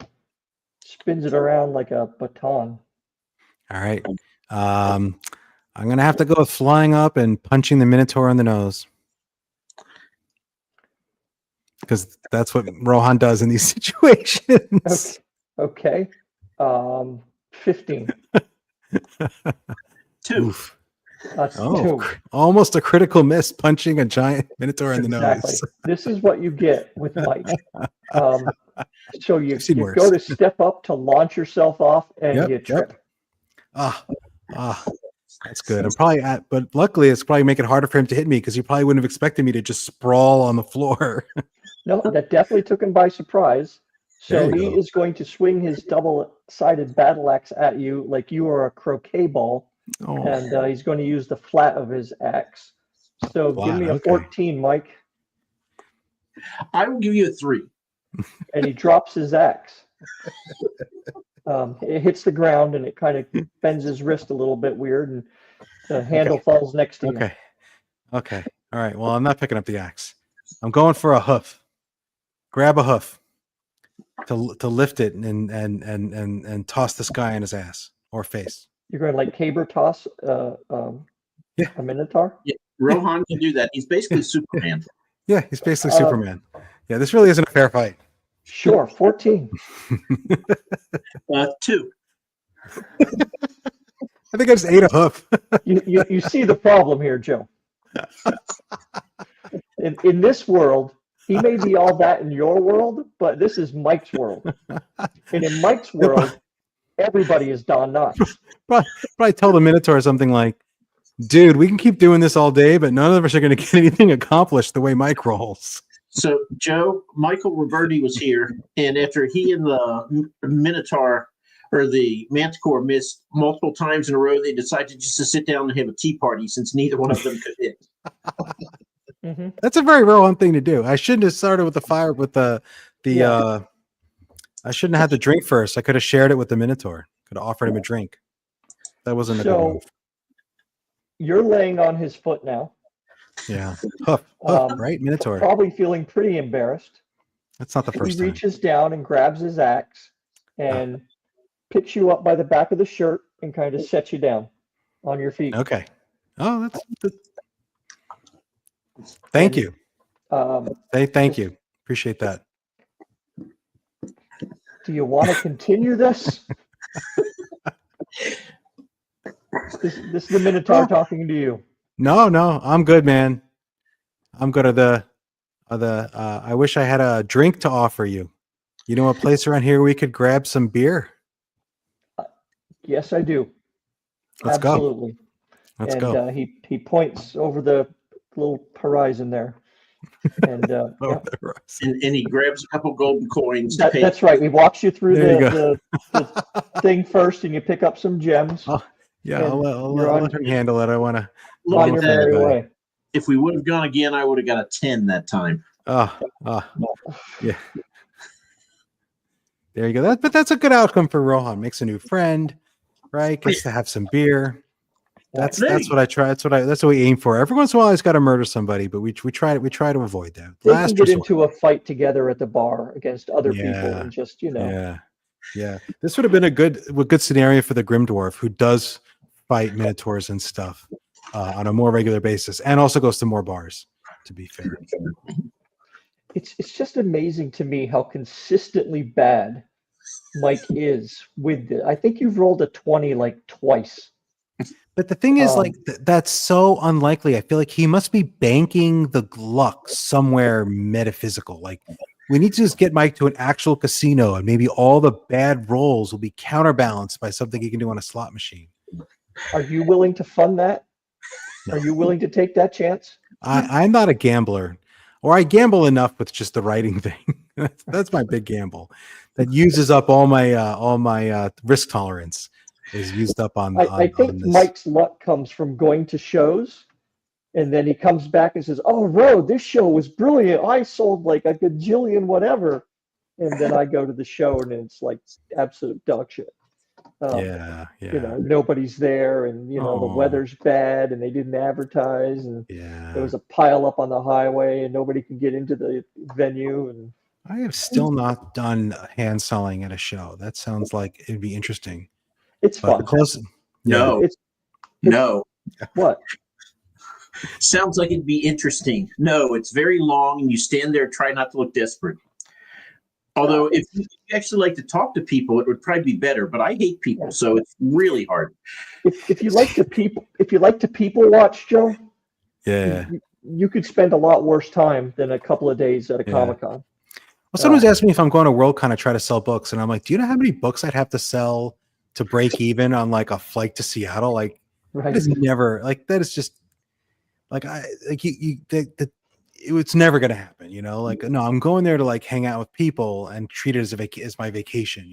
spins it around like a baton. All right. I'm going to have to go with flying up and punching the Minotaur in the nose. Because that's what Rohan does in these situations. Okay. 15. 2. That's 2. Almost a critical miss, punching a giant Minotaur in the nose. This is what you get with Mike. So you worse. go to step up to launch yourself off, and you trip. That's good. But luckily, it's probably make it harder for him to hit me because he probably wouldn't have expected me to just sprawl on the floor. No, that definitely took him by surprise. So he go. is going to swing his double-sided battle axe at you like you are a croquet ball, and he's going to use the flat of his axe. So give me a 14, Mike. I will give you a 3. And he drops his axe. It hits the ground and it kind of bends his wrist a little bit weird, and the handle falls next to you. Okay. Okay. All right. Well, I'm not picking up the axe. I'm going for a hoof. Grab a hoof to lift it and toss this guy in his ass or face. You're going to like caber toss a minotaur? Yeah, Rohan can do that. He's basically Superman. Yeah, he's basically Superman. Yeah, this really isn't a fair fight. Sure, 14. 2. I think I just ate a hoof. You see the problem here, Joe. In this world, he may be all that in your world, but this is Mike's world. And in Mike's world, everybody is Don Knotts. Probably tell the Minotaur something like, dude, we can keep doing this all day, but none of us are going to get anything accomplished the way Mike rolls. So, Joe, Michael Roberti was here, and after he and the Minotaur or the Manticore missed multiple times in a row, they decided just to sit down and have a tea party since neither one of them could hit. Mm-hmm. That's a very Rohan thing to do. I shouldn't have started with the fire with the I shouldn't have had the drink first. I could have shared it with the Minotaur. Could have offered him a drink. That wasn't a good move. You're laying on his foot now. Yeah. Right? Minotaur. Probably feeling pretty embarrassed. That's not the first He time. reaches down and grabs his axe and picks you up by the back of the shirt and kind of sets you down on your feet. Okay. Oh, that's thank you. Thank you. Appreciate that. Do you want to continue this? This is the Minotaur talking to you. No, I'm good, man. I'm good at I wish I had a drink to offer you. You know a place around here we could grab some beer? Yes, I do. Let's Absolutely. go. Let's go. He points over the little horizon there. And, and he grabs a couple golden coins. That's right. He walks you through There the thing first, and you pick up some gems. Yeah, I'll let him handle it. I want to. On your merry way. If we would have gone again, I would have got a 10 that time. Yeah. There you go. But that's a good outcome for Rohan. Makes a new friend, right? Gets to have some beer. That's what I try. That's what we aim for. Every once in a while, he's got to murder somebody, but we try to avoid that. They can get into a fight together at the bar against other people, and just Yeah. This would have been a good scenario for the Grim Dwarf, who does fight Minotaurs and stuff on a more regular basis, and also goes to more bars. To be fair, it's just amazing to me how consistently bad Mike is with it. I think you've rolled a 20 like twice. But the thing is, that's so unlikely. I feel like he must be banking the luck somewhere metaphysical. Like, we need to just get Mike to an actual casino, and maybe all the bad rolls will be counterbalanced by something he can do on a slot machine. Are you willing to fund that? No. Are you willing to take that chance? I'm not a gambler, or I gamble enough with just the writing thing. That's my big gamble. That uses up all my risk tolerance. Is used up on. I think Mike's luck comes from going to shows, and then he comes back and says, "Oh, Ro, this show was brilliant. I sold like a gajillion whatever," and then I go to the show and it's like absolute dog shit. Yeah. You know, nobody's there, and the weather's bad, and they didn't advertise, and there was a pile up on the highway, and nobody can get into the venue. And I have still not done hand selling at a show. That sounds like it'd be interesting. It's fun. No. What? Sounds like it'd be interesting. No, it's very long, and you stand there, try not to look desperate. Although, if you actually like to talk to people, it would probably be better. But I hate people, so it's really hard. If you like to people watch, Joe, you could spend a lot worse time than a couple of days at a Comic-Con. Well, someone's asked me if I'm going to Worldcon to try to sell books, and I'm like, do you know how many books I'd have to sell to break even on like a flight to Seattle? Like, that is never that is just it's never going to happen, like, no, I'm going there to like hang out with people and treat it as my vacation,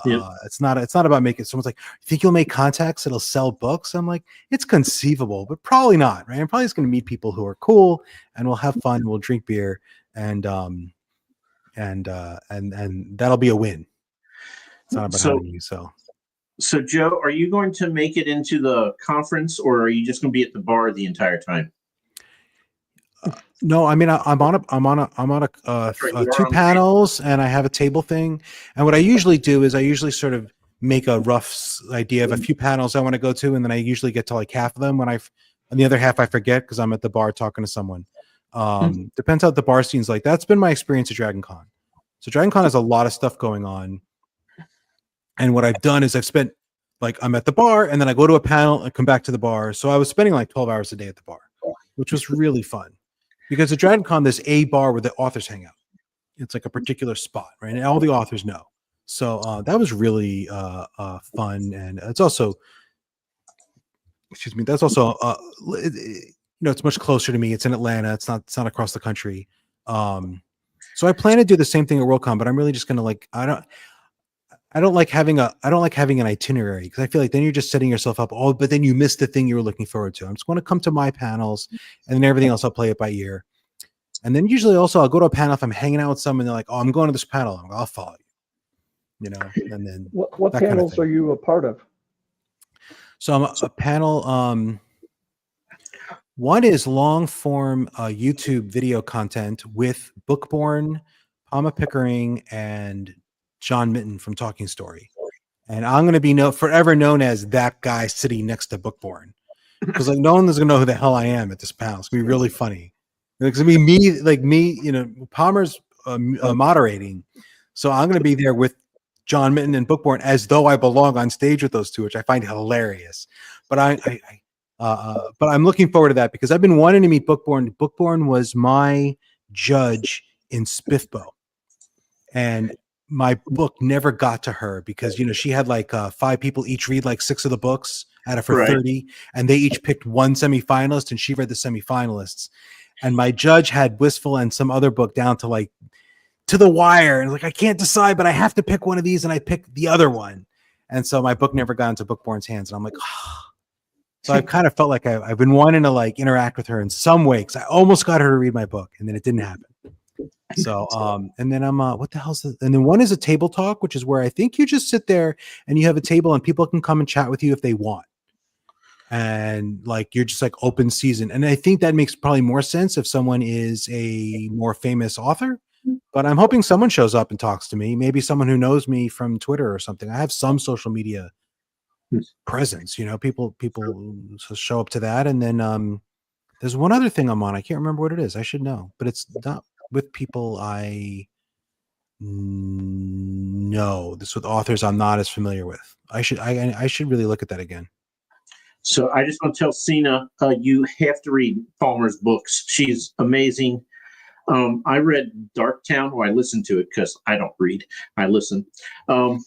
it's not about making. Someone's like, you think you'll make contacts that'll sell books? I'm like, it's conceivable, but probably not, right? I'm probably just going to meet people who are cool, and we'll have fun, we'll drink beer, and that'll be a win. It's not about having you. So Joe, are you going to make it into the conference, or are you just going to be at the bar the entire time? No, I mean I'm on two panels, and I have a table thing. And what I usually do is I usually sort of make a rough idea of a few panels I want to go to, and then I usually get to like half of them and the other half I forget because I'm at the bar talking to someone. Depends how the bar scene's like. That's been my experience at Dragon Con. So Dragon Con has a lot of stuff going on, and what I've done is I've spent like I'm at the bar, and then I go to a panel and come back to the bar. So I was spending like 12 hours a day at the bar, which was really fun. Because at Dragon Con, there's a bar where the authors hang out. It's like a particular spot, right? And all the authors know. So that was really fun. And it's also, that's also, it's much closer to me. It's in Atlanta. It's not across the country. So I plan to do the same thing at Worldcon, but I'm really just going to I don't like having an itinerary, because I feel like then you're just setting yourself up but then you miss the thing you were looking forward to. I'm just going to come to my panels, and then everything else I'll play it by ear. And then usually also I'll go to a panel if I'm hanging out with someone, they're like, "Oh, I'm going to this panel." I'll follow you, and then what panels are you a part of? So I'm a panel. One is long form YouTube video content with Bookborn, Palma Pickering, and John Mitten from Talking Story. And I'm going to be forever known as that guy sitting next to Bookborn, because like no one is going to know who the hell I am at this panel. It's going to be really funny. It's going to be me, Palmer's moderating. So I'm going to be there with John Mitten and Bookborn as though I belong on stage with those two, which I find hilarious. But but I'm looking forward to that, because I've been wanting to meet Bookborn. Bookborn was my judge in SPIFBO. And my book never got to her because, she had like 5 people each read like 6 of the books out of her 30, and they each picked one semifinalist, and she read the semifinalists. And my judge had Wistful and some other book down to like to the wire, and like, I can't decide, but I have to pick one of these, and I picked the other one. And so my book never got into Bookborn's hands, and I'm like, oh. So I've kind of felt like I've been wanting to like interact with her in some way, because I almost got her to read my book, and then it didn't happen. So and then I'm what the hell's this? And then one is a table talk, which is where I think you just sit there and you have a table and people can come and chat with you if they want, and like you're just like open season. And I think that makes probably more sense if someone is a more famous author, but I'm hoping someone shows up and talks to me, maybe someone who knows me from Twitter or something. I have some social media presence, people show up to that. And then there's one other thing I'm on. I can't remember what it is. I should know, but it's not with people I know. This with authors I'm not as familiar with. I should really look at that again. So I just want to tell Sina, you have to read Palmer's books. She's amazing. I read Darktown, or I listened to it because I don't read. I listen. But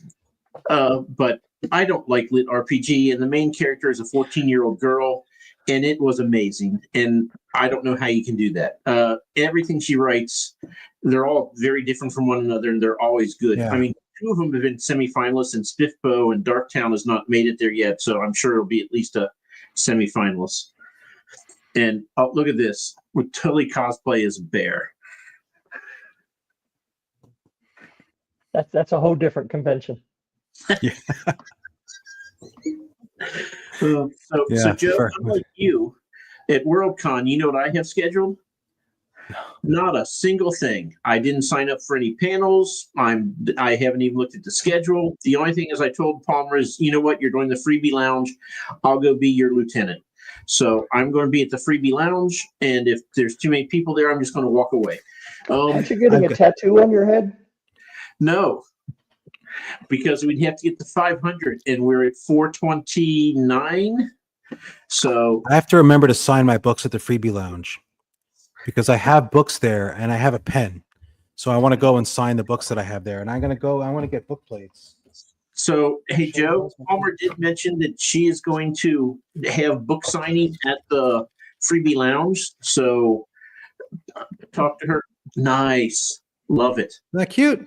I don't like lit RPG, and the main character is a 14-year-old girl. And it was amazing. And I don't know how you can do that. Everything she writes, they're all very different from one another, and they're always good. Yeah. I mean, 2 of them have been semifinalists, and SPIFBO and Darktown has not made it there yet. So I'm sure it'll be at least a semifinalist. And look at this. Would totally cosplay as a bear. That's a whole different convention. Yeah. So Joe, unlike you, at Worldcon, you know what I have scheduled? Not a single thing. I didn't sign up for any panels. I haven't even looked at the schedule. The only thing is I told Palmer is, you know what, you're doing the freebie lounge. I'll go be your lieutenant. So I'm going to be at the freebie lounge, and if there's too many people there, I'm just going to walk away. Aren't you getting a tattoo on your head? No. Because we'd have to get to 500, and we're at 429. So I have to remember to sign my books at the freebie lounge, because I have books there and I have a pen. So I want to go and sign the books that I have there, and I want to get book plates. So, hey, Joe, Palmer did mention that she is going to have book signing at the freebie lounge. So talk to her. Nice. Love it. Isn't that cute?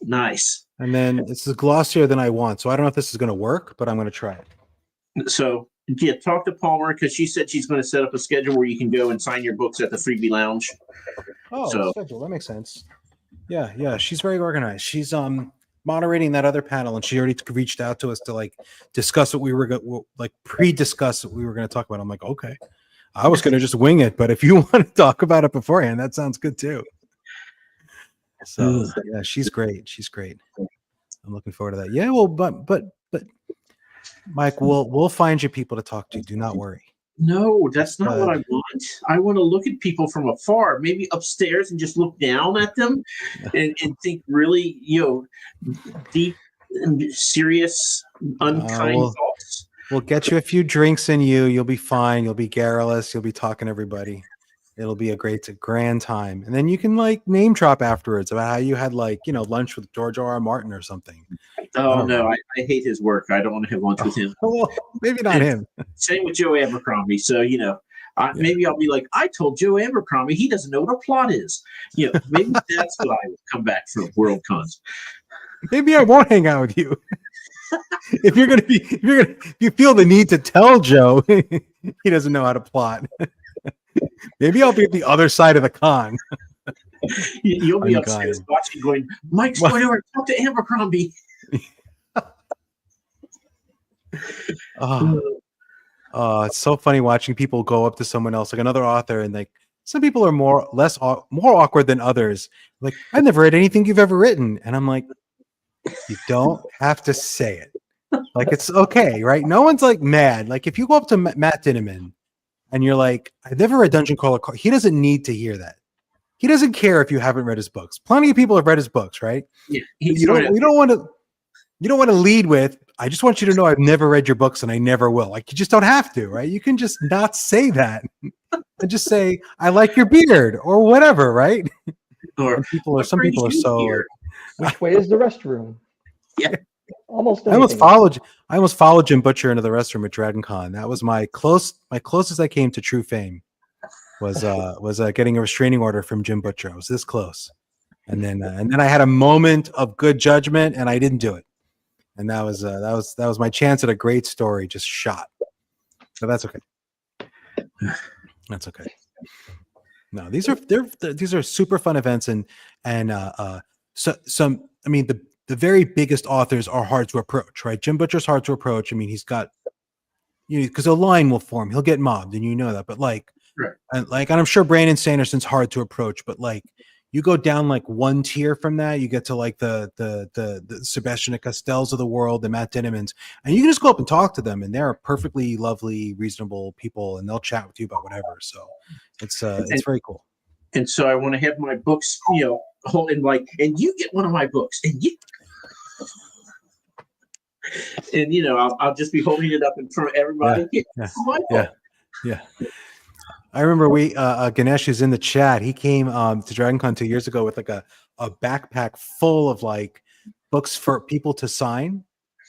Nice. And then it's glossier than I want. So I don't know if this is going to work, but I'm going to try it. So, yeah, talk to Palmer, because she said she's going to set up a schedule where you can go and sign your books at the freebie lounge. Oh, So schedule. That makes sense. Yeah. She's very organized. She's moderating that other panel, and she already reached out to us to like discuss what we were like pre-discuss what we were going to talk about. I'm like, okay. I was going to just wing it, but if you want to talk about it beforehand, that sounds good too. So yeah, she's great. She's great. I'm looking forward to that. Yeah, well, but Mike, we'll find you people to talk to. Do not worry. no, that's not what I want. I want to look at people from afar, maybe upstairs, and just look down at them and think really, deep and serious, unkind thoughts. We'll get you a few drinks in you. You'll be fine. You'll be garrulous. You'll be talking to everybody. It'll be a grand time. And then you can like name drop afterwards about how you had like, lunch with George R.R. Martin or something. Oh, no, I hate his work. I don't want to have lunch with him. Well, maybe not him. Same with Joe Abercrombie. So, maybe I'll be like, I told Joe Abercrombie he doesn't know what a plot is. Maybe that's what I would come back from World Cons. Maybe I won't hang out with you. If you feel the need to tell Joe he doesn't know how to plot. Maybe I'll be at the other side of the con. You'll be upstairs watching, going, Mike's going over to talk to Abercrombie. It's so funny watching people go up to someone else, like another author, and like some people are more awkward than others. Like, I've never read anything you've ever written, and I'm like, you don't have to say it. Like, it's okay, right? No one's like mad. Like, if you go up to Matt Dinneman and you're like, I've never read Dungeon Crawler, he doesn't need to hear that. He doesn't care if you haven't read his books. Plenty of people have read his books, right? Yeah, you don't want to lead with, I just want you to know I've never read your books and I never will. Like, you just don't have to, right? You can just not say that and just say, I like your beard or whatever, right? Or some people are so like, which way is the restroom? Yeah. Almost I almost followed Jim Butcher into the restroom at Dragon Con. That was my closest I came to true fame was getting a restraining order from Jim Butcher. I was this close. And then I had a moment of good judgment and I didn't do it. And that was my chance at a great story just shot. So that's okay. That's okay. No, these are super fun events and the very biggest authors are hard to approach, right? Jim Butcher's hard to approach. I mean, he's got, because a line will form, he'll get mobbed, and you know that. But like, right. And I'm sure Brandon Sanderson's hard to approach, but like, you go down like one tier from that, you get to like the Sebastian Castells of the world, the Matt Dinnemans, and you can just go up and talk to them, and they're perfectly lovely, reasonable people, and they'll chat with you about whatever. So it's very cool. And so I want to have my books, holding like, and you get one of my books, and you. And I'll just be holding it up in front of everybody. Yeah. I remember Ganesh is in the chat. He came to Dragon Con 2 years ago with like a backpack full of like books for people to sign.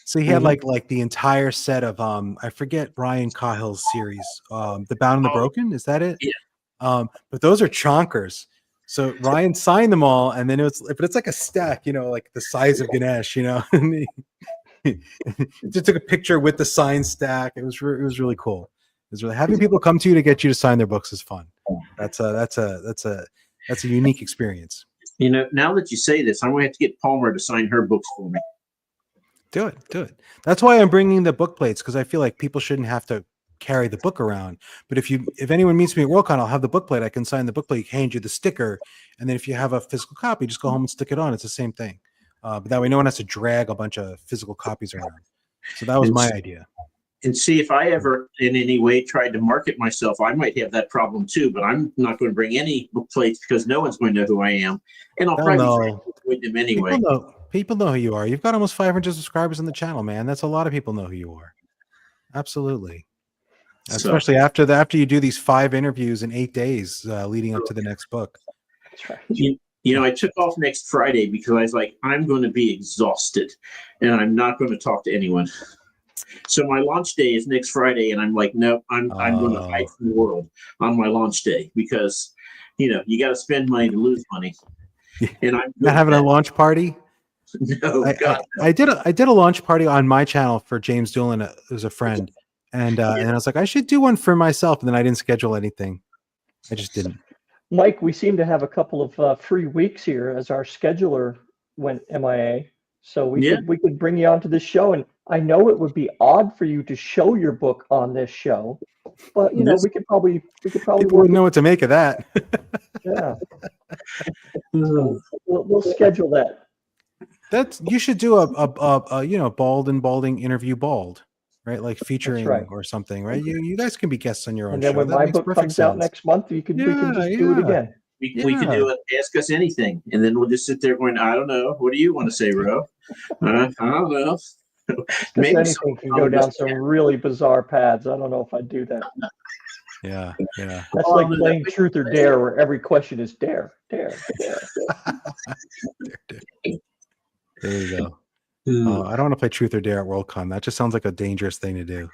So he had like the entire set of I forget Brian Cahill's series, The Bound and the Broken. Is that it? Yeah. But those are chonkers. So Ryan signed them all, and then but it's like a stack, like the size of Ganesh, and he just took a picture with the sign stack. It was really cool. It was really having people come to you to get you to sign their books is fun. That's a unique experience. Now that you say this, I'm going to have to get Palmer to sign her books for me. Do it. That's why I'm bringing the book plates, because I feel like people shouldn't have to carry the book around. But if anyone meets me at Worldcon, I'll have the book plate. I can sign the book plate, hand you the sticker, and then if you have a physical copy, just go home and stick it on. It's the same thing. But that way no one has to drag a bunch of physical copies around. So that was my idea. And see, if I ever in any way tried to market myself, I might have that problem too, but I'm not going to bring any book plates because no one's going to know who I am. And I'll probably avoid them anyway. People know who you are. You've got almost 500 subscribers on the channel, man. That's a lot of people know who you are. Absolutely. Especially after you do these 5 interviews in 8 days leading up to the next book. That's right. I took off next Friday because I was like, I'm going to be exhausted and I'm not going to talk to anyone. So my launch day is next Friday, and I'm like, nope, I'm going to hide from the world on my launch day because, you got to spend money to lose money. And I'm not having a launch party. No, I did a launch party on my channel for James Doolin, who's a friend, and I was like, I should do one for myself, and then I didn't schedule anything. I just didn't. Mike, we seem to have a couple of free weeks here as our scheduler went MIA. So we could bring you onto this show, and I know it would be odd for you to show your book on this show, but you know we could probably People wouldn't know what to make of that. Yeah. So we'll schedule that. You should do a Bald and Balding interview Bald, right? Like featuring or something, right? You guys can be guests on your own And then show. when my book comes out next month, we can just do it again. We can do it. Ask us anything, and then we'll just sit there going, "I don't know. What do you want to say, Ro? I don't know." Maybe anything can go down some really bizarre paths. I don't know if I'd do that. Yeah. That's like playing Truth or Dare, where every question is dare. There you go. I don't want to play Truth or Dare at Worldcon. That just sounds like a dangerous thing to do.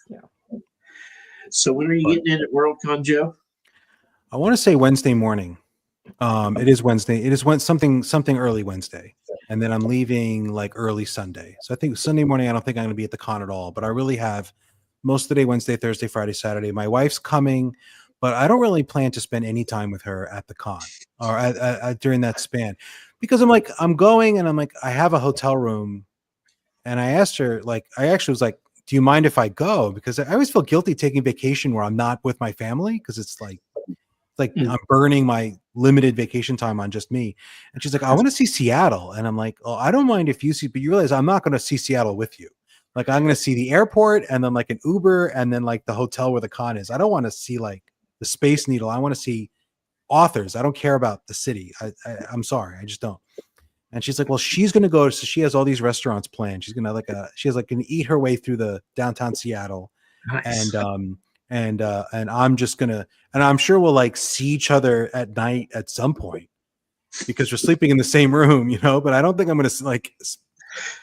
Yeah. So when are you getting in at Worldcon, Joe? I want to say Wednesday morning. It is Wednesday. It is something early Wednesday, and then I'm leaving like early Sunday. So I think Sunday morning. I don't think I'm going to be at the con at all. But I really have most of the day Wednesday, Thursday, Friday, Saturday. My wife's coming, but I don't really plan to spend any time with her at the con or during that span, because I'm going and I'm like, I have a hotel room, and I asked her, I actually was like, do you mind if I go? Because I always feel guilty taking vacation where I'm not with my family, because it's like I'm burning my limited vacation time on just me. And she's like, I want to see Seattle. And I'm like, oh, I don't mind if you see, but you realize I'm not going to see Seattle with you. Like, I'm going to see the airport and then like an Uber and then like the hotel where the con is. I don't want to see like the Space Needle. I want to see authors. I don't care about the city. I'm sorry. I just don't. And she's like, well, she's going to go. So she has all these restaurants planned. She's going to eat her way through the downtown Seattle. Nice. And I'm just gonna, and I'm sure we'll like see each other at night at some point because we're sleeping in the same room, but I don't think I'm gonna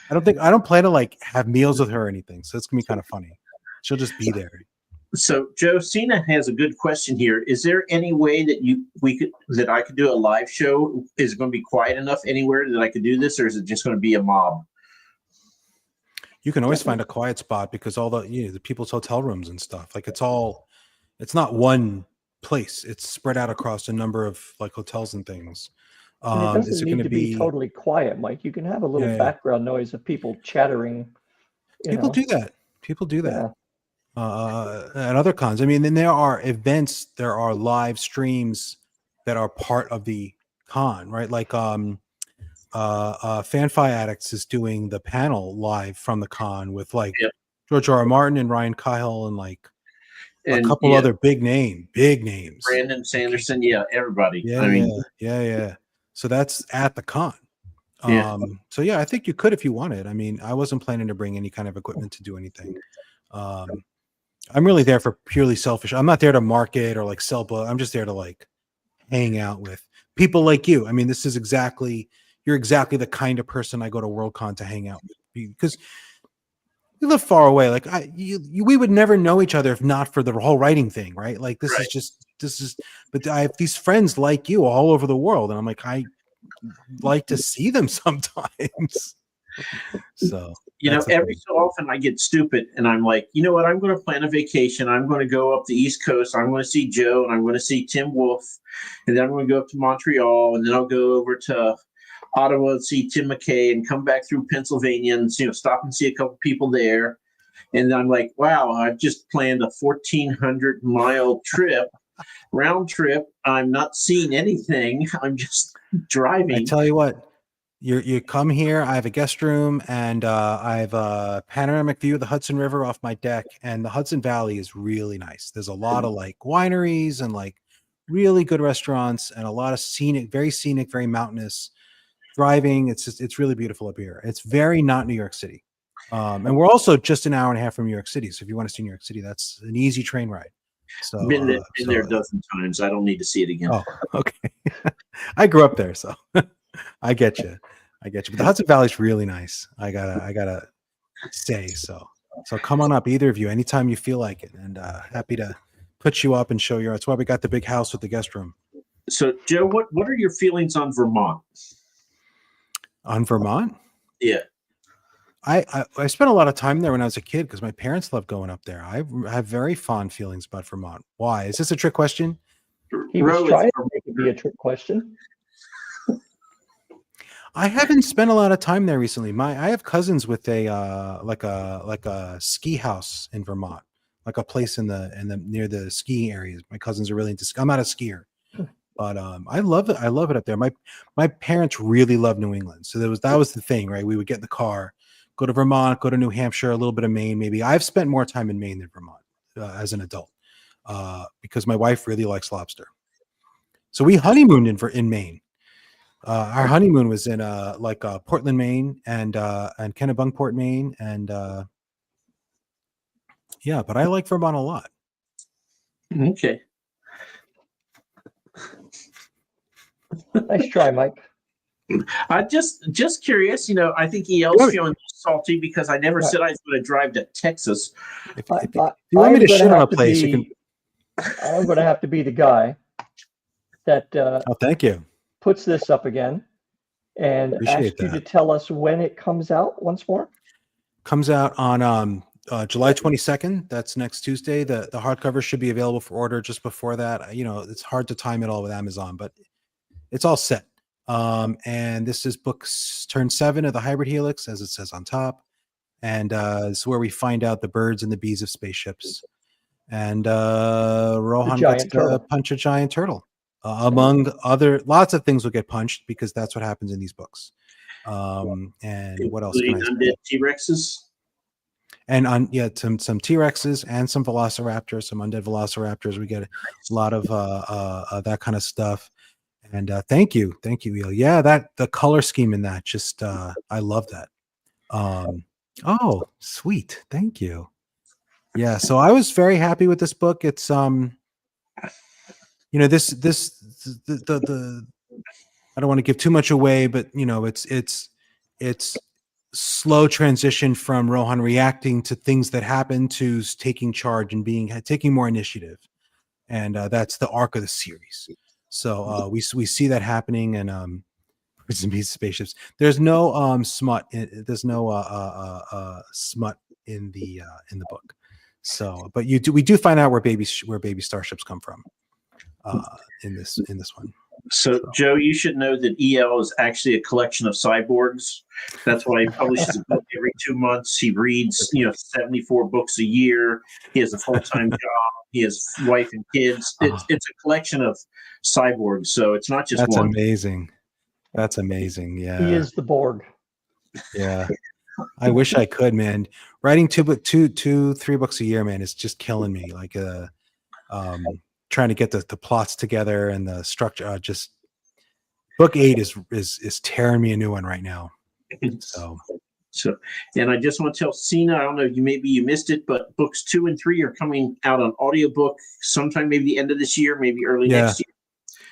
I don't plan to like have meals with her or anything. So it's gonna be kind of funny. She'll just be there. So Joe, Cena has a good question here. Is there any way that I could do a live show? Is it going to be quiet enough anywhere that I could do this, or is it just going to be a mob? You can always find a quiet spot because all the people's hotel rooms and stuff, like it's not one place. It's spread out across a number of like hotels and things. And it doesn't need to be totally quiet, Mike. You can have a little background noise of people chattering. People do that. Yeah. At other cons. I mean, then there are events, there are live streams that are part of the con, right? Like FanFi Addicts is doing the panel live from the con with like George R. R. Martin and Ryan Kyle and like a couple other big names. Brandon Sanderson, everybody. Yeah. So that's at the con. So I think you could if you wanted. I mean, I wasn't planning to bring any kind of equipment to do anything. I'm really there for purely selfish. I'm not there to market or like sell books. I'm just there to like hang out with people like you. I mean, you're exactly the kind of person I go to Worldcon to hang out with, because you live far away. Like we would never know each other if not for the whole writing thing, right? Like this is, but I have these friends like you all over the world, and I'm like, I like to see them sometimes. So every so often I get stupid and I'm like, you know what? I'm going to plan a vacation. I'm going to go up the East Coast. I'm going to see Joe and I'm going to see Tim Wolf, and then I'm going to go up to Montreal, and then I'll go over to Ottawa and see Tim McKay and come back through Pennsylvania and stop and see a couple people there. And I'm like, wow, I've just planned a 1,400-mile trip, round trip. I'm not seeing anything. I'm just driving. I tell you what, you come here. I have a guest room, and I have a panoramic view of the Hudson River off my deck, and the Hudson Valley is really nice. There's a lot of like wineries and like really good restaurants and a lot of very scenic, very mountainous driving. It's really beautiful up here. It's very not New York City. And we're also just an hour and a half from New York City. So if you want to see New York City, that's an easy train ride. So been there a dozen times. I don't need to see it again. Oh, okay. I grew up there, so I get you. But the Hudson Valley is really nice. I gotta say so. So come on up, either of you, anytime you feel like it, and happy to put you up and show you. That's why we got the big house with the guest room. So Joe, what are your feelings on Vermont? On Vermont? Yeah. I spent a lot of time there when I was a kid because my parents loved going up there. I have very fond feelings about Vermont. Why? Is this a trick question? He was trying to make be a trick question. I haven't spent a lot of time there recently. I have cousins with a like a ski house in Vermont, like a place in the near the skiing areas. My cousins are really into. I'm not a skier, but I love it. I love it up there. My parents really love New England, so that was the thing, right? We would get in the car, go to Vermont, go to New Hampshire, a little bit of Maine, maybe. I've spent more time in Maine than Vermont as an adult because my wife really likes lobster. So we honeymooned in Maine. Our honeymoon was in Portland, Maine, and Kennebunkport, Maine, and yeah. But I like Vermont a lot. Okay. Nice try, Mike. I just curious, I think EL's feeling salty because I never said I was going to drive to Texas. If you want me to shit on a place, you can. I'm going to have to be the guy that Oh, thank you. Puts this up again and Appreciate ask you that. to tell us when it comes out once more. Comes out on July 22nd. That's next Tuesday. The hardcover should be available for order just before that. It's hard to time it all with Amazon, but it's all set. And this is book turn 7 of the Hybrid Helix, as it says on top. And this is where we find out the birds and the bees of spaceships. And Rohan gets to punch a giant turtle. Among other, lots of things will get punched because that's what happens in these books. And what else? Undead T-Rexes. And some T-Rexes and some Velociraptors, some undead Velociraptors. We get a lot of that kind of stuff. And thank you, El. Yeah, the color scheme in that, just I love that. Oh, sweet, thank you. Yeah, so I was very happy with this book. It's the I don't want to give too much away, but it's slow transition from Rohan reacting to things that happen to taking charge and taking more initiative, and that's the arc of the series. So we see that happening, and spaceships. There's no smut. There's no smut in the book. So, but we do find out where baby starships come from in this one. So, Joe, you should know that EL is actually a collection of cyborgs. That's why he publishes a book every 2 months. He reads, 74 books a year. He has a full-time job. He has wife and kids. It's a collection of cyborgs. So it's not just one. That's amazing. Yeah. He is the Borg. Yeah. I wish I could, man. Writing 3 books a year, man, is just killing me. Like, trying to get the plots together and the structure. Just book 8 is tearing me a new one right now. So, and I just want to tell Cena, I don't know, maybe you missed it, but books 2 and 3 are coming out on audiobook sometime, maybe the end of this year, maybe early next year.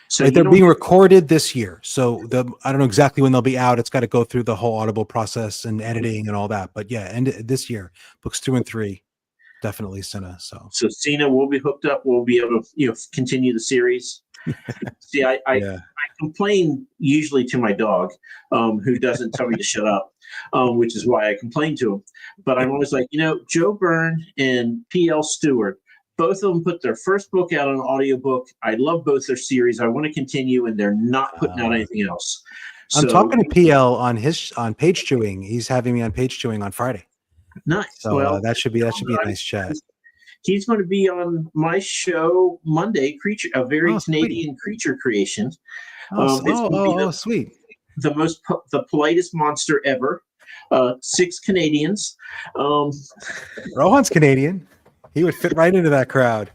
So they're being recorded this year. So I don't know exactly when they'll be out. It's got to go through the whole Audible process and editing and all that. But yeah, and this year, books 2 and 3, definitely Cena. So Cena will be hooked up. We'll be able to continue the series. See, I complain usually to my dog, who doesn't tell me to shut up, which is why I complain to him. But I'm always like, Joe Byrne and P.L. Stewart, both of them put their first book out on an audiobook. I love both their series. I want to continue, and they're not putting out anything else. I'm talking to PL on Page Chewing. He's having me on Page Chewing on Friday. Nice. So that should be a nice chat. He's going to be on my show Monday, a very Canadian creature creation. Sweet. The politest monster ever. 6 Canadians. Rohan's Canadian. He would fit right into that crowd.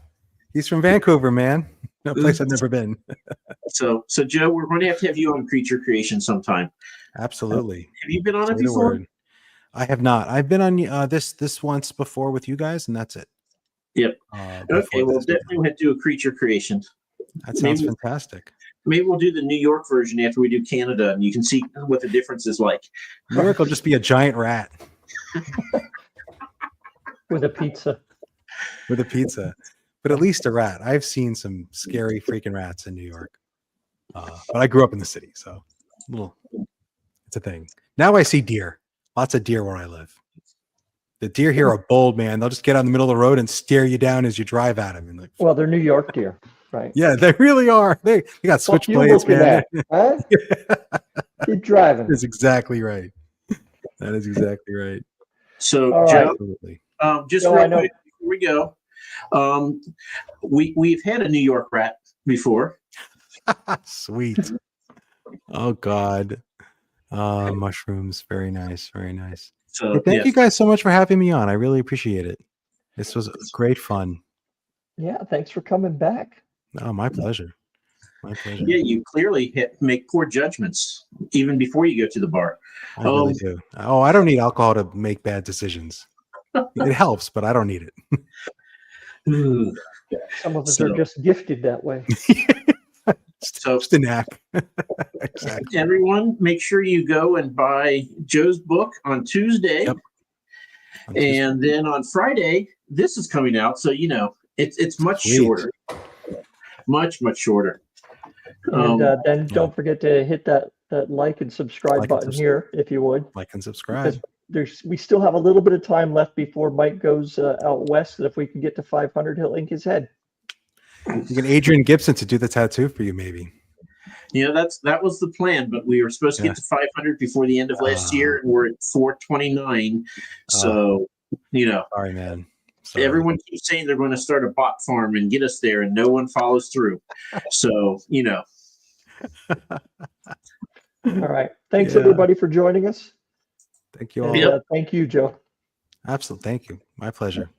He's from Vancouver, man. No place I've never been. So Joe, we're going to have you on Creature Creation sometime. Absolutely. Have you been on it before? I have not. I've been on this once before with you guys, and that's it. Yep. Okay, well, definitely we'll have to do a Creature Creation. That sounds fantastic. Maybe we'll do the New York version after we do Canada, and you can see what the difference is like. New York will just be a giant rat. With a pizza. But at least a rat. I've seen some scary freaking rats in New York. But I grew up in the city, so it's a thing. Now I see deer. Lots of deer where I live. The deer here are bold, man. They'll just get out in the middle of the road and stare you down as you drive at them. Well, they're New York deer. Right. Yeah, they really are. They got What you switchblades, looking man. at? Huh? Keep driving. That is exactly right. That is exactly right. So, All Joe, right. Absolutely. just Joe, real I know. quick before we go, we've had a New York rat before. Sweet. Oh God. Mushrooms. Very nice. Very nice. So, Hey, thank yes. you guys so much for having me on. I really appreciate it. This was great fun. Yeah, thanks for coming back. Oh, my pleasure. My pleasure. Yeah, you clearly make poor judgments even before you go to the bar. I really do. Oh, I don't need alcohol to make bad decisions. It helps, but I don't need it. Some of us So- are just gifted that way. So- Just a knack. Exactly. Everyone, make sure you go and buy Joe's book on Tuesday. Yep. And then on Friday, this is coming out. So, it's much Sweet. shorter. Much shorter. And then yeah. don't forget to hit that like and subscribe Like and button subscribe. here if you would. Like and subscribe. Because we still have a little bit of time left before Mike goes out west. And if we can get to 500, he'll ink his head. You get Adrian Gibson to do the tattoo for you, maybe. That was the plan, but we were supposed to get to 500 before the end of last year, and we're at 429. So, Sorry, man. Sorry. everyone keeps saying they're going to start a bot farm and get us there, and no one follows through. So, All right. Thanks, Yeah. everybody, for joining us. Thank you all. And, thank you, Joe. Absolutely. Thank you. My pleasure.